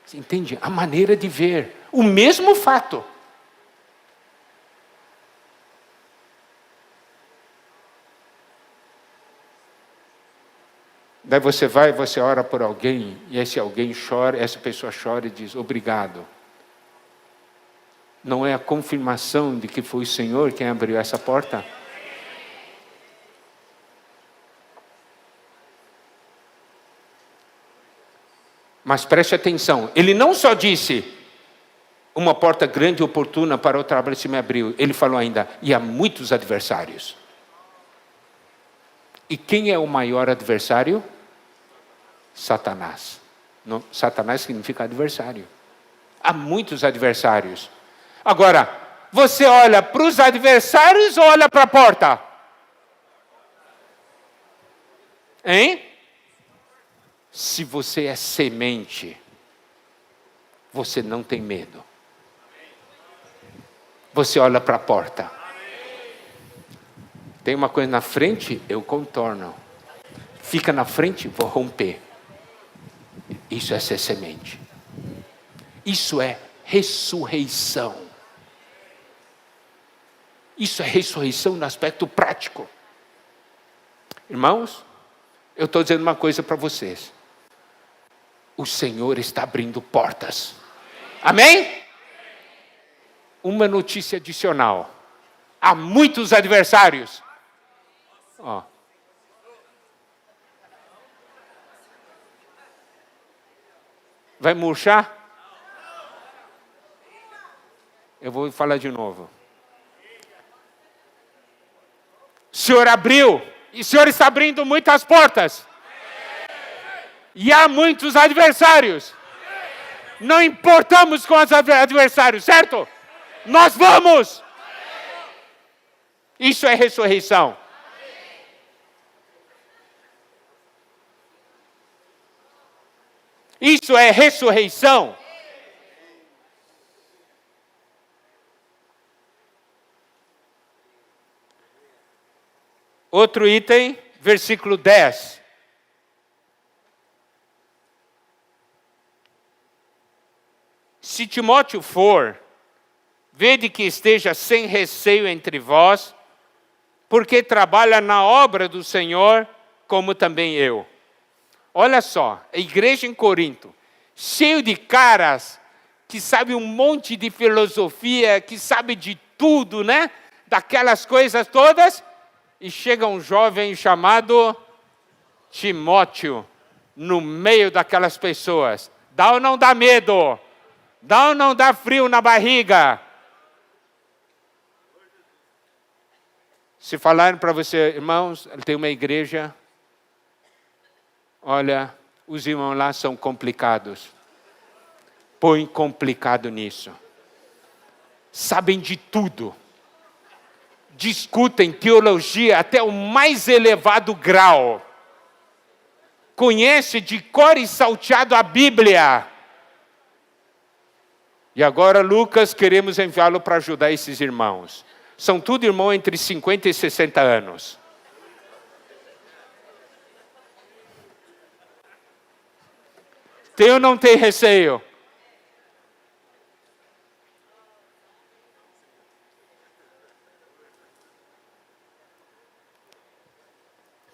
Você entende? A maneira de ver o mesmo fato. Daí você vai, você ora por alguém, e esse alguém chora, essa pessoa chora e diz, obrigado. Não é a confirmação de que foi o Senhor quem abriu essa porta? Mas preste atenção, ele não só disse, uma porta grande e oportuna para o trabalho se me abriu, ele falou ainda, e há muitos adversários. E quem é o maior adversário? Satanás. Não, Satanás significa adversário. Há muitos adversários. Agora, você olha para os adversários ou olha para a porta? Hein? Se você é semente, você não tem medo. Você olha para a porta. Tem uma coisa na frente, eu contorno. Fica na frente, vou romper. Isso é ser semente. Isso é ressurreição. Isso é ressurreição no aspecto prático. Irmãos, eu estou dizendo uma coisa para vocês. o Senhor está abrindo portas. Amém? Uma notícia adicional. Há muitos adversários. Ó. Vai murchar? Eu vou falar de novo. O Senhor abriu, e o Senhor está abrindo muitas portas. E há muitos adversários. Não importamos com os adversários, certo? Nós vamos. Isso é ressurreição. Isso é ressurreição. Outro item, versículo 10. Se Timóteo for, vede que esteja sem receio entre vós, porque trabalha na obra do Senhor, como também eu. Olha só, a igreja em Corinto, cheio de caras que sabe um monte de filosofia, que sabe de tudo, né? Daquelas coisas todas. E chega um jovem chamado Timóteo no meio daquelas pessoas. Dá ou não dá medo? Dá ou não dá frio na barriga? Se falarem para você, irmãos, tem uma igreja, olha, os irmãos lá são complicados. Põe complicado nisso. Sabem de tudo. Discutem teologia até o mais elevado grau. Conhece de cor e salteado a Bíblia. E agora, Lucas, queremos enviá-lo para ajudar esses irmãos. São tudo irmãos entre 50 e 60 anos. Tem ou não tem receio?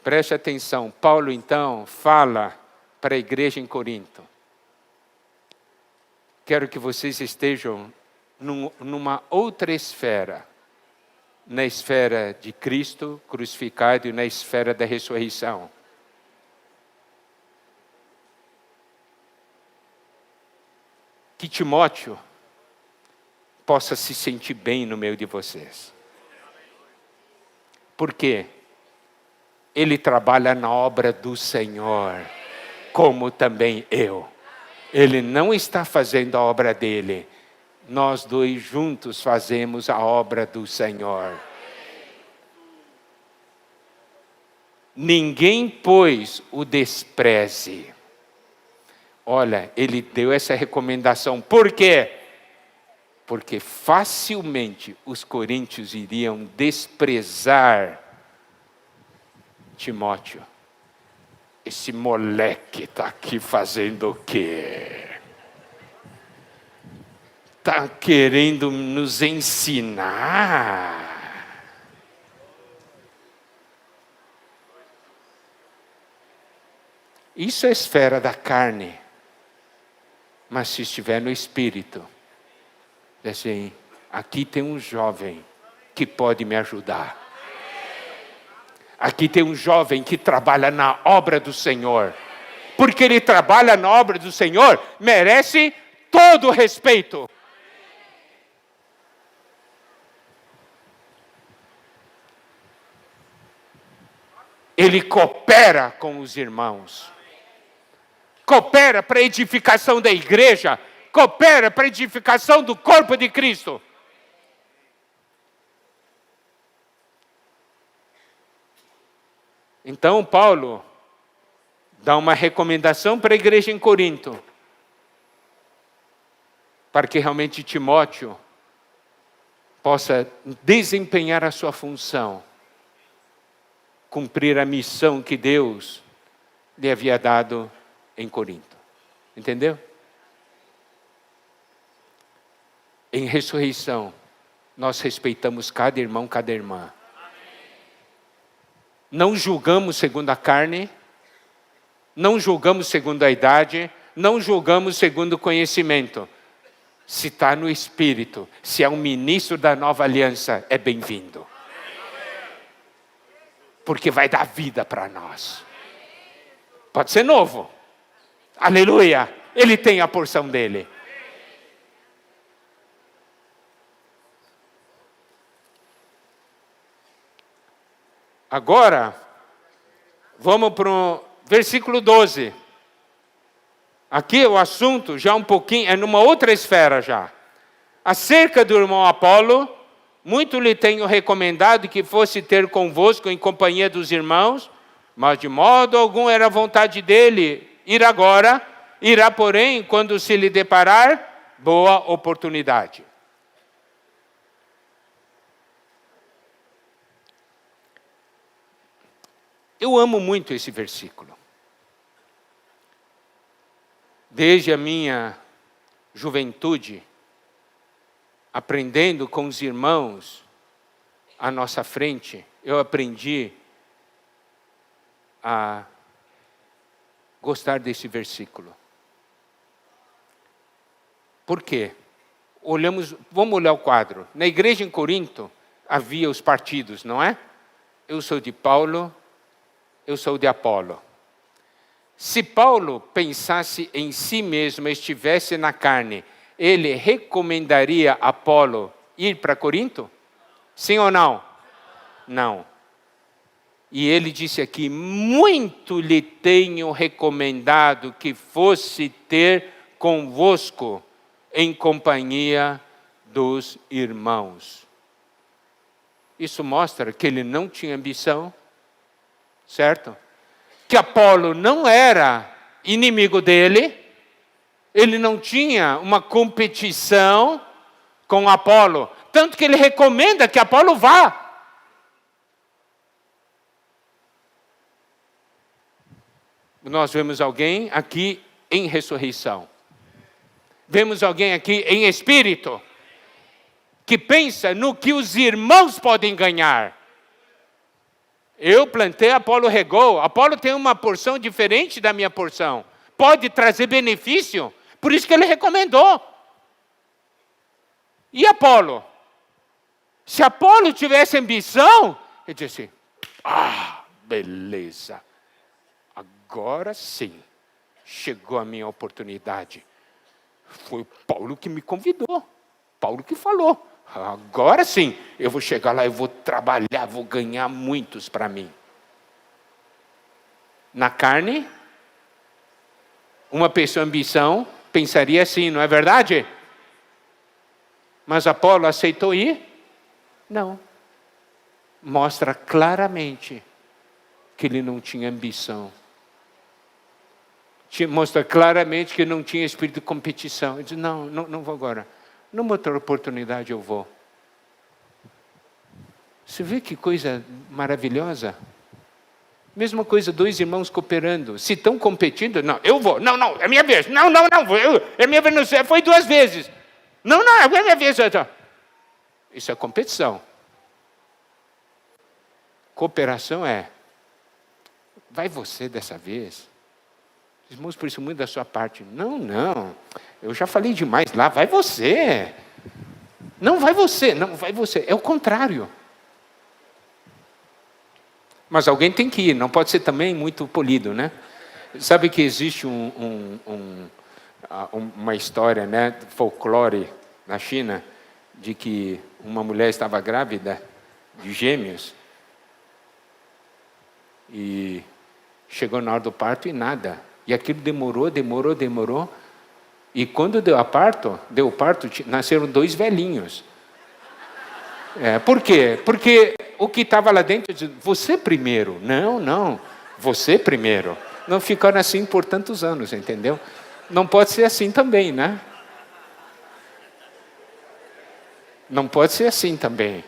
Preste atenção, Paulo então fala para a igreja em Corinto. Quero que vocês estejam numa outra esfera. Na esfera de Cristo crucificado e na esfera da ressurreição. Que Timóteo possa se sentir bem no meio de vocês. Por quê? Ele trabalha na obra do Senhor, como também eu. Ele não está fazendo a obra dele. Nós dois juntos fazemos a obra do Senhor. Ninguém, pois, o despreze. Olha, ele deu essa recomendação. Por quê? Porque facilmente os coríntios iriam desprezar Timóteo. Esse moleque está aqui fazendo o quê? Está querendo nos ensinar. Isso é a esfera da carne. Mas se estiver no Espírito, assim, aqui tem um jovem que pode me ajudar. Aqui tem um jovem que trabalha na obra do Senhor. Porque ele trabalha na obra do Senhor, merece todo o respeito. Ele coopera com os irmãos. Coopera para a edificação da igreja. Coopera para a edificação do corpo de Cristo. Então, Paulo dá uma recomendação para a igreja em Corinto. Para que realmente Timóteo possa desempenhar a sua função. Cumprir a missão que Deus lhe havia dado em Corinto. Entendeu? Em ressurreição, nós respeitamos cada irmão, cada irmã. Não julgamos segundo a carne, não julgamos segundo a idade, não julgamos segundo o conhecimento. Se está no Espírito, se é um ministro da nova aliança, é bem-vindo. Porque vai dar vida para nós. Pode ser novo. Aleluia. Ele tem a porção dele. Agora, vamos para o versículo 12. Aqui o assunto já um pouquinho, é numa outra esfera já. Acerca do irmão Apolo, muito lhe tenho recomendado que fosse ter convosco em companhia dos irmãos, mas de modo algum era vontade dele ir agora, irá porém quando se lhe deparar boa oportunidade. Eu amo muito esse versículo. Desde a minha juventude, aprendendo com os irmãos à nossa frente, eu aprendi a gostar desse versículo. Por quê? Vamos olhar o quadro. Na igreja em Corinto, havia os partidos, não é? Eu sou de Paulo, eu sou de Apolo. Se Paulo pensasse em si mesmo, estivesse na carne, ele recomendaria a Apolo ir para Corinto? Sim ou não? Não. E ele disse aqui, muito lhe tenho recomendado que fosse ter convosco em companhia dos irmãos. Isso mostra que ele não tinha ambição, certo? Que Apolo não era inimigo dele, ele não tinha uma competição com Apolo, tanto que ele recomenda que Apolo vá. Nós vemos alguém aqui em ressurreição. Vemos alguém aqui em espírito, que pensa no que os irmãos podem ganhar. Eu plantei, Apolo regou. Apolo tem uma porção diferente da minha porção. Pode trazer benefício. Por isso que ele recomendou. E Apolo? Se Apolo tivesse ambição, ele disse, beleza. Agora sim, chegou a minha oportunidade. Foi o Paulo que me convidou. Paulo que falou. Agora sim, eu vou chegar lá, eu vou trabalhar, vou ganhar muitos para mim. Na carne, uma pessoa ambição pensaria assim, não é verdade? Mas Apolo aceitou ir? Não. Mostra claramente que ele não tinha ambição. Mostra claramente que não tinha espírito de competição. Ele disse, não vou agora. Numa outra oportunidade eu vou. Você vê que coisa maravilhosa? Mesma coisa, dois irmãos cooperando. Se estão competindo, não, eu vou. Não, é minha vez. Não, é minha vez. Foi 2 vezes. Não, é minha vez. Isso é competição. Cooperação é, vai você dessa vez. Os irmãos precisam muito da sua parte. Não, eu já falei demais lá, vai você. Não, vai você. É o contrário. Mas alguém tem que ir, não pode ser também muito polido, né? Sabe que existe uma história, né, folclore na China, de que uma mulher estava grávida de gêmeos e chegou na hora do parto e nada. E aquilo demorou. E quando deu o parto, nasceram 2 velhinhos. Por quê? Porque o que estava lá dentro disse, você primeiro. Não, você primeiro. Não ficaram assim por tantos anos, entendeu? Não pode ser assim também, né? Não pode ser assim também.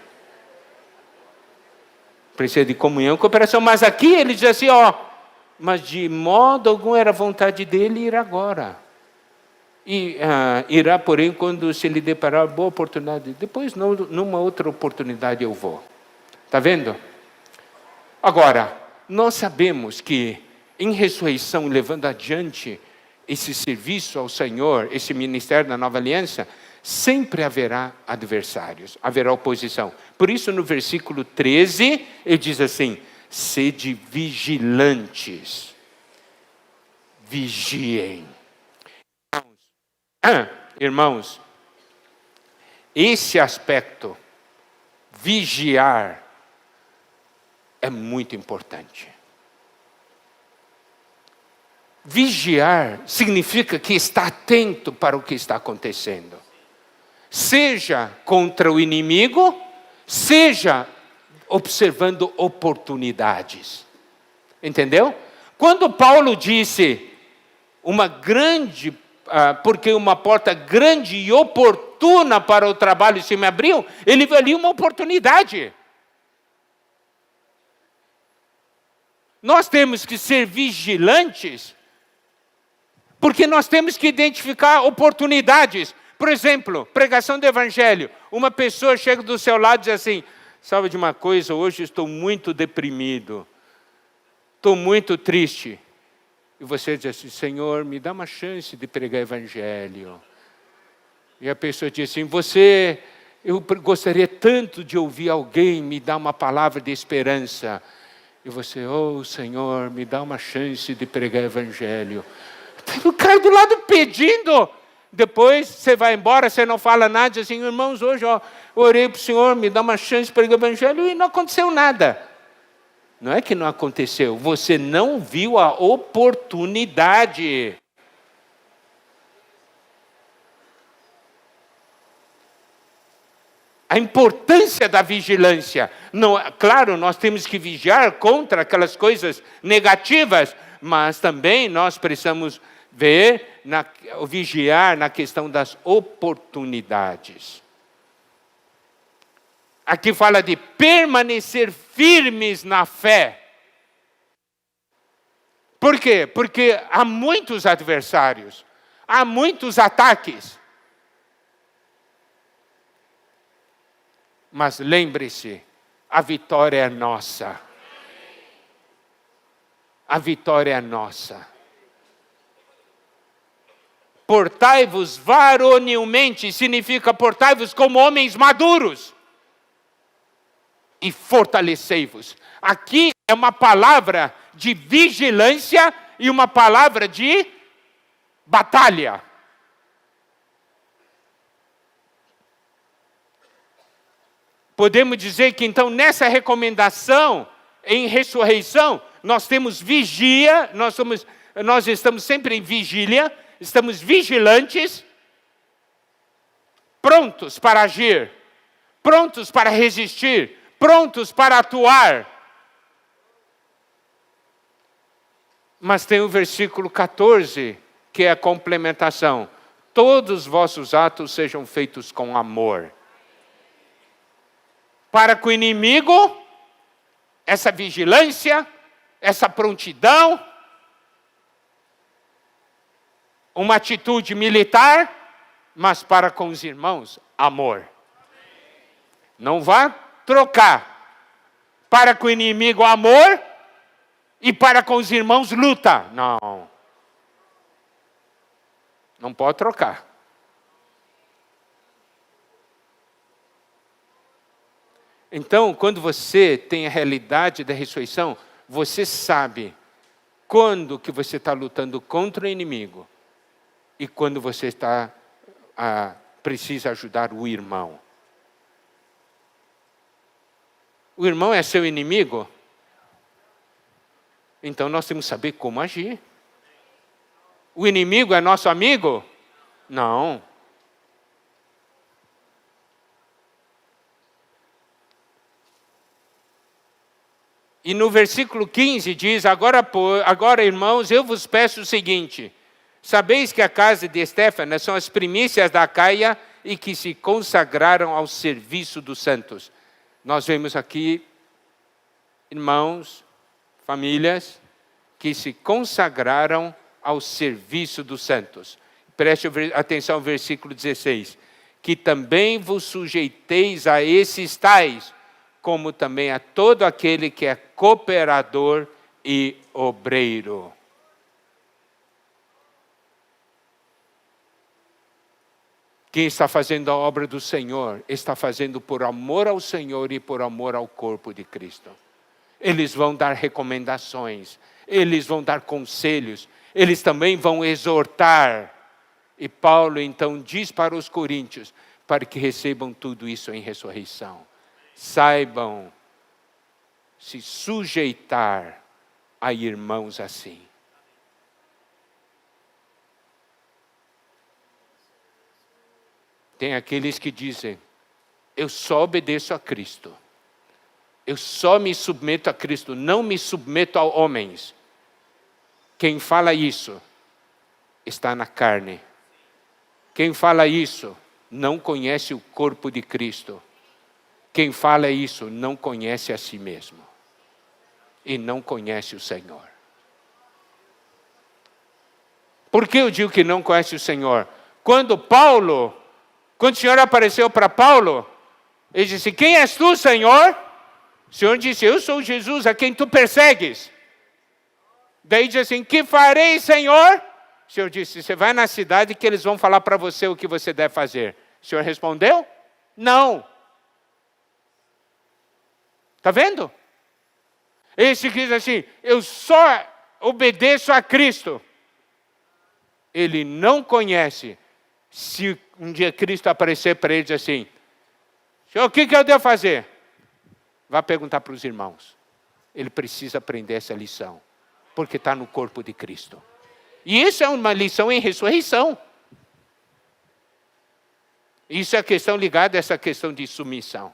Precisa de comunhão e cooperação. Mas aqui ele diz assim, mas de modo algum era vontade dele ir agora. E irá, porém, quando se lhe deparar boa oportunidade. Depois, numa outra oportunidade eu vou. Está vendo? Agora, nós sabemos que em ressurreição, levando adiante esse serviço ao Senhor, esse ministério da Nova Aliança, sempre haverá adversários, haverá oposição. Por isso, no versículo 13, ele diz assim: sede vigilantes, vigiem. Irmãos, esse aspecto, vigiar, é muito importante. Vigiar significa que está atento para o que está acontecendo. Seja contra o inimigo, seja observando oportunidades. Entendeu? Quando Paulo disse porque uma porta grande e oportuna para o trabalho se me abriu, ele viu ali uma oportunidade. Nós temos que ser vigilantes, porque nós temos que identificar oportunidades. Por exemplo, pregação do evangelho. Uma pessoa chega do seu lado e diz assim: sabe de uma coisa, hoje estou muito deprimido, estou muito triste. E você diz assim: Senhor, me dá uma chance de pregar evangelho. E a pessoa diz assim: eu gostaria tanto de ouvir alguém me dar uma palavra de esperança. E você: oh Senhor, me dá uma chance de pregar evangelho. O cara do lado pedindo. Depois você vai embora, você não fala nada, diz assim: irmãos, hoje orei para o Senhor, me dá uma chance de pregar evangelho, e não aconteceu nada. Não é que não aconteceu, você não viu a oportunidade. A importância da vigilância. Não, claro, nós temos que vigiar contra aquelas coisas negativas, mas também nós precisamos vigiar na questão das oportunidades. Aqui fala de permanecer firmes na fé. Por quê? Porque há muitos adversários, há muitos ataques. Mas lembre-se, a vitória é nossa. A vitória é nossa. Portai-vos varonilmente significa portai-vos como homens maduros. E fortalecei-vos. Aqui é uma palavra de vigilância e uma palavra de batalha. Podemos dizer que então nessa recomendação em ressurreição, nós temos vigia, nós estamos sempre em vigília, estamos vigilantes, prontos para agir, prontos para resistir, prontos para atuar. Mas tem o versículo 14, que é a complementação. Todos os vossos atos sejam feitos com amor. Para que o inimigo, essa vigilância, essa prontidão, uma atitude militar, mas para com os irmãos, amor. Não vá trocar para com o inimigo amor e para com os irmãos luta. Não. Não pode trocar. Então, quando você tem a realidade da ressurreição, você sabe quando que você está lutando contra o inimigo e quando você precisa ajudar o irmão. O irmão é seu inimigo? Então nós temos que saber como agir. O inimigo é nosso amigo? Não. E no versículo 15 diz: agora, irmãos, eu vos peço o seguinte: sabeis que a casa de Estéfanas são as primícias da Acaia e que se consagraram ao serviço dos santos. Nós vemos aqui irmãos, famílias, que se consagraram ao serviço dos santos. Preste atenção ao versículo 16. Que também vos sujeiteis a esses tais, como também a todo aquele que é cooperador e obreiro. Quem está fazendo a obra do Senhor, está fazendo por amor ao Senhor e por amor ao corpo de Cristo. Eles vão dar recomendações, eles vão dar conselhos, eles também vão exortar. E Paulo então diz para os coríntios, para que recebam tudo isso em ressurreição. Saibam se sujeitar a irmãos assim. Tem aqueles que dizem, eu só obedeço a Cristo. Eu só me submeto a Cristo, não me submeto a homens. Quem fala isso está na carne. Quem fala isso não conhece o corpo de Cristo. Quem fala isso não conhece a si mesmo. E não conhece o Senhor. Por que eu digo que não conhece o Senhor? Quando o Senhor apareceu para Paulo, ele disse, quem és tu, Senhor? O Senhor disse, eu sou Jesus, a quem tu persegues. Daí diz assim, que farei, Senhor? O Senhor disse, você vai na cidade que eles vão falar para você o que você deve fazer. O Senhor respondeu, não. Está vendo? Esse que diz assim, eu só obedeço a Cristo. Ele não conhece. Se um dia Cristo aparecer para ele e dizer assim, Senhor, o que eu devo fazer? Vá perguntar para os irmãos. Ele precisa aprender essa lição. Porque está no corpo de Cristo. E isso é uma lição em ressurreição. Isso é a questão ligada a essa questão de submissão.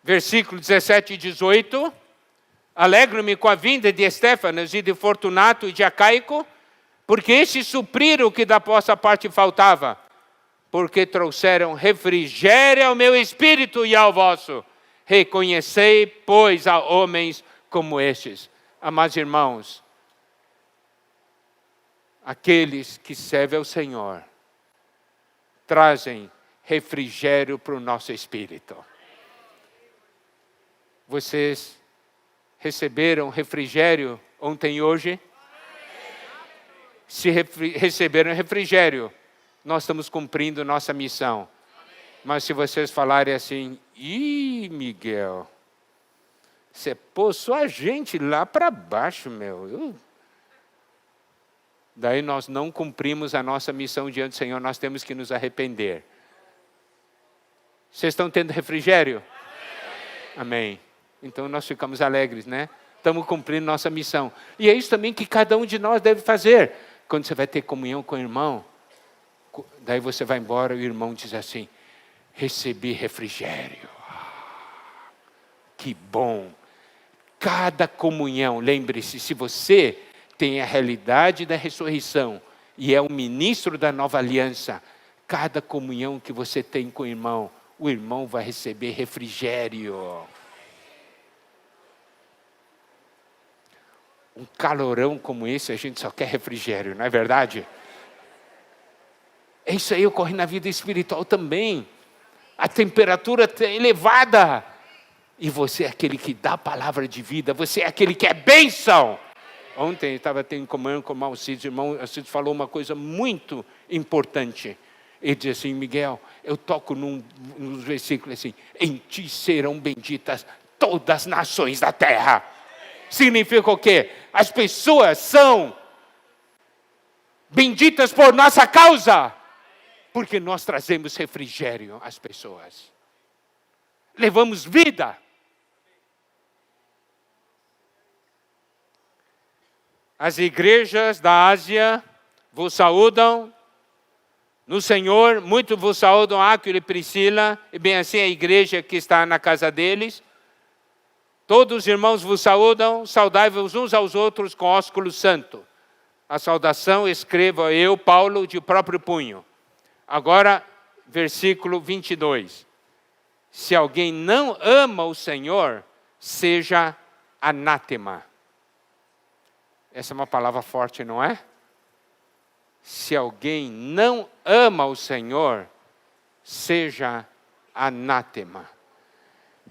Versículo 17 e 18. Alegro-me com a vinda de Estéfanas e de Fortunato e de Acaico, porque estes supriram o que da vossa parte faltava, porque trouxeram refrigério ao meu espírito e ao vosso. Reconhecei, pois, a homens como estes. Amados irmãos, aqueles que servem ao Senhor, trazem refrigério para o nosso espírito. Vocês receberam refrigério ontem e hoje? Se receberam refrigério, nós estamos cumprindo nossa missão. Mas se vocês falarem assim, ih, Miguel, você pôs a gente lá para baixo, meu. Daí nós não cumprimos a nossa missão diante do Senhor, nós temos que nos arrepender. Vocês estão tendo refrigério? Amém. Então nós ficamos alegres, né? Estamos cumprindo nossa missão. E é isso também que cada um de nós deve fazer. Quando você vai ter comunhão com o irmão, daí você vai embora e o irmão diz assim, recebi refrigério. Que bom. Cada comunhão, lembre-se, se você tem a realidade da ressurreição e é um ministro da nova aliança, cada comunhão que você tem com o irmão vai receber refrigério. Um calorão como esse, a gente só quer refrigério, não é verdade? É isso aí, ocorre na vida espiritual também. A temperatura está elevada. E você é aquele que dá a palavra de vida, você é aquele que é bênção. Ontem eu estava tendo comunhão com o Alcides, o irmão Alcides falou uma coisa muito importante. Ele disse assim, Miguel, eu toco nos versículos assim, em ti serão benditas todas as nações da terra. Significa o quê? As pessoas são benditas por nossa causa, porque nós trazemos refrigério às pessoas. Levamos vida. As igrejas da Ásia vos saúdam no Senhor, muito vos saúdam Áquila e Priscila, e bem assim a igreja que está na casa deles. Todos os irmãos vos saúdam, saudai-vos uns aos outros com ósculo santo. A saudação escrevo eu, Paulo, de próprio punho. Agora, versículo 22. Se alguém não ama o Senhor, seja anátema. Essa é uma palavra forte, não é? Se alguém não ama o Senhor, seja anátema.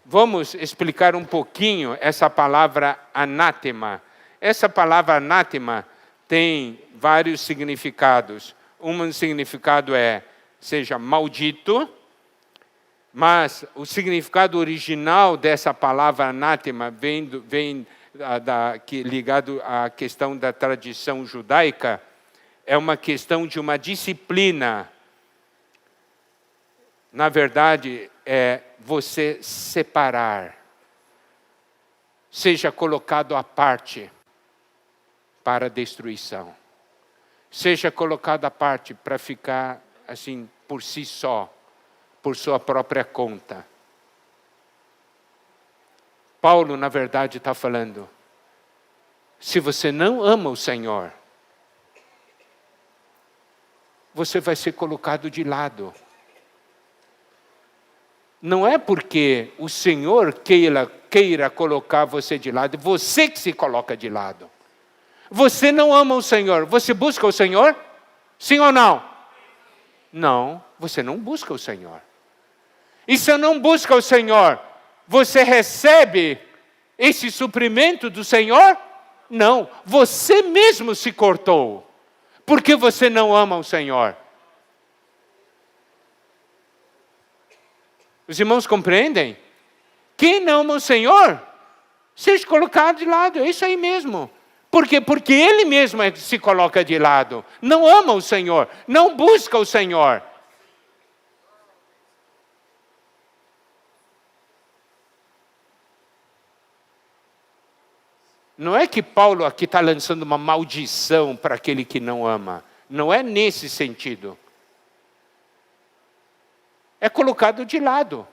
Vamos explicar um pouquinho essa palavra anátema. Essa palavra anátema tem vários significados. Um significado é, seja maldito, mas o significado original dessa palavra anátema vem ligado à questão da tradição judaica, é uma questão de uma disciplina. Na verdade, é você separar, seja colocado à parte para a destruição, seja colocado à parte para ficar assim por si só, por sua própria conta. Paulo, na verdade, está falando, se você não ama o Senhor, você vai ser colocado de lado. Não é porque o Senhor queira colocar você de lado, você que se coloca de lado. Você não ama o Senhor, você busca o Senhor? Sim ou não? Não, você não busca o Senhor. E se não busca o Senhor, você recebe esse suprimento do Senhor? Não, você mesmo se cortou, porque você não ama o Senhor. Os irmãos compreendem? Quem não ama o Senhor, seja colocado de lado, é isso aí mesmo. Por quê? Porque ele mesmo se coloca de lado, não ama o Senhor, não busca o Senhor. Não é que Paulo aqui está lançando uma maldição para aquele que não ama. Não é nesse sentido. É colocado de lado.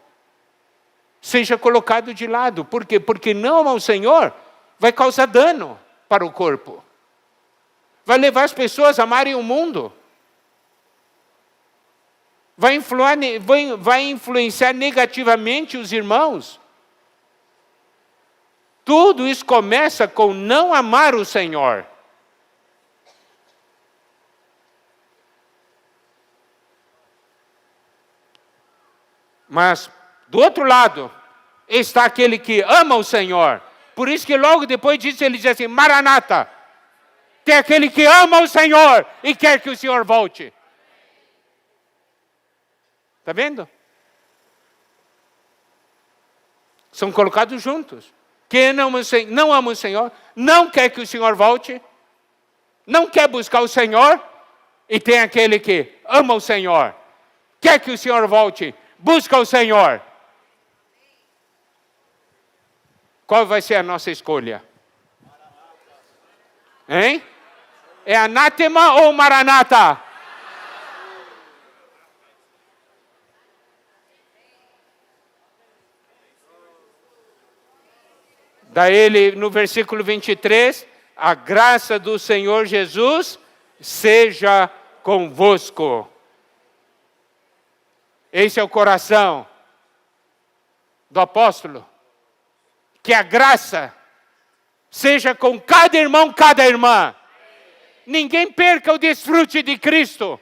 Seja colocado de lado. Por quê? Porque não amar o Senhor vai causar dano para o corpo. Vai levar as pessoas a amarem o mundo. Vai influenciar negativamente os irmãos. Tudo isso começa com não amar o Senhor. Mas, do outro lado, está aquele que ama o Senhor. Por isso que logo depois disso ele diz assim, Maranata. Tem aquele que ama o Senhor e quer que o Senhor volte. Está vendo? São colocados juntos. Quem não ama o Senhor, não quer que o Senhor volte, não quer buscar o Senhor, e tem aquele que ama o Senhor, quer que o Senhor volte, busca o Senhor. Qual vai ser a nossa escolha? Hein? É anátema ou maranata? Daí ele, no versículo 23, a graça do Senhor Jesus seja convosco. Esse é o coração do apóstolo. Que a graça seja com cada irmão, cada irmã. Ninguém perca o desfrute de Cristo.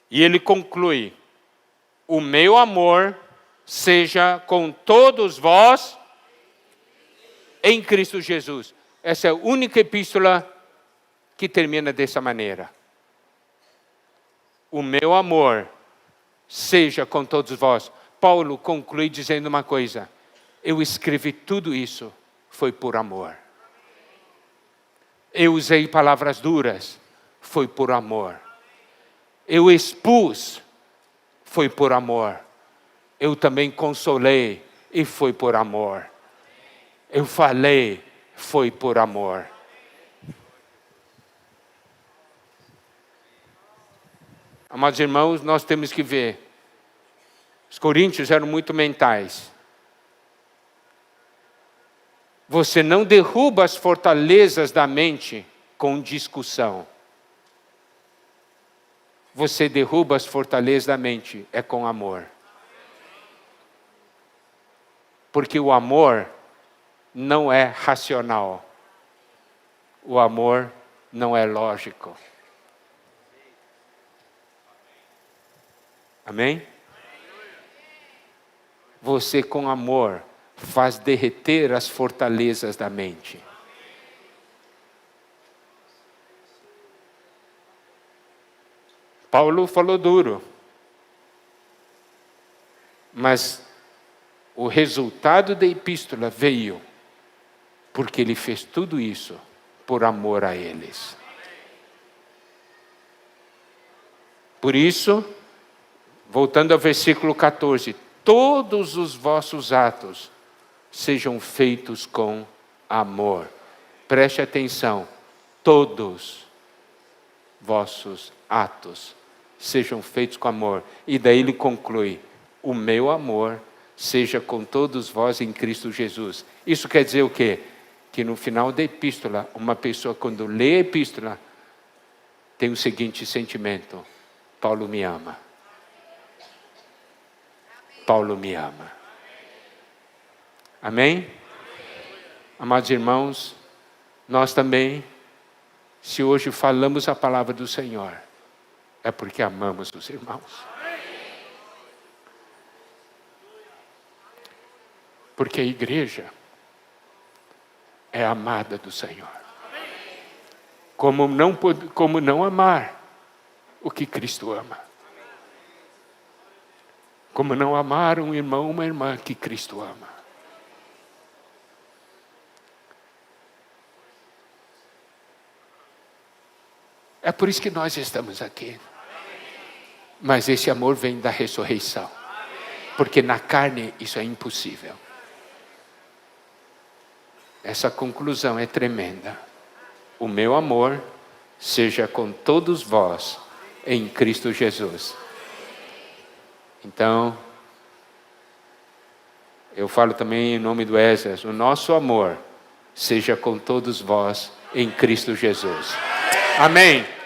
E ele conclui, o meu amor seja com todos vós em Cristo Jesus. Essa é a única epístola que termina dessa maneira. O meu amor seja com todos vós. Paulo conclui dizendo uma coisa. Eu escrevi tudo isso, foi por amor. Eu usei palavras duras, foi por amor. Eu expus, foi por amor. Eu também consolei, e foi por amor. Eu falei, foi por amor. Amados irmãos, nós temos que ver. Os coríntios eram muito mentais. Você não derruba as fortalezas da mente com discussão. Você derruba as fortalezas da mente é com amor. Porque o amor não é racional. O amor não é lógico. Amém? Você com amor faz derreter as fortalezas da mente. Paulo falou duro, mas o resultado da epístola veio porque ele fez tudo isso por amor a eles. Por isso, voltando ao versículo 14, todos os vossos atos sejam feitos com amor. Preste atenção, todos vossos atos sejam feitos com amor. E daí ele conclui, o meu amor seja com todos vós em Cristo Jesus. Isso quer dizer o quê? Que no final da epístola, uma pessoa quando lê a epístola, tem o seguinte sentimento: Paulo me ama. Paulo me ama. Amém? Amados irmãos, nós também, se hoje falamos a palavra do Senhor, é porque amamos os irmãos. Porque a igreja é amada do Senhor. Como não amar o que Cristo ama? Como não amar um irmão, uma irmã que Cristo ama? É por isso que nós estamos aqui. Mas esse amor vem da ressurreição. Porque na carne isso é impossível. Essa conclusão é tremenda. O meu amor seja com todos vós em Cristo Jesus. Então, eu falo também em nome do Esdras, o nosso amor seja com todos vós em Cristo Jesus. Amém.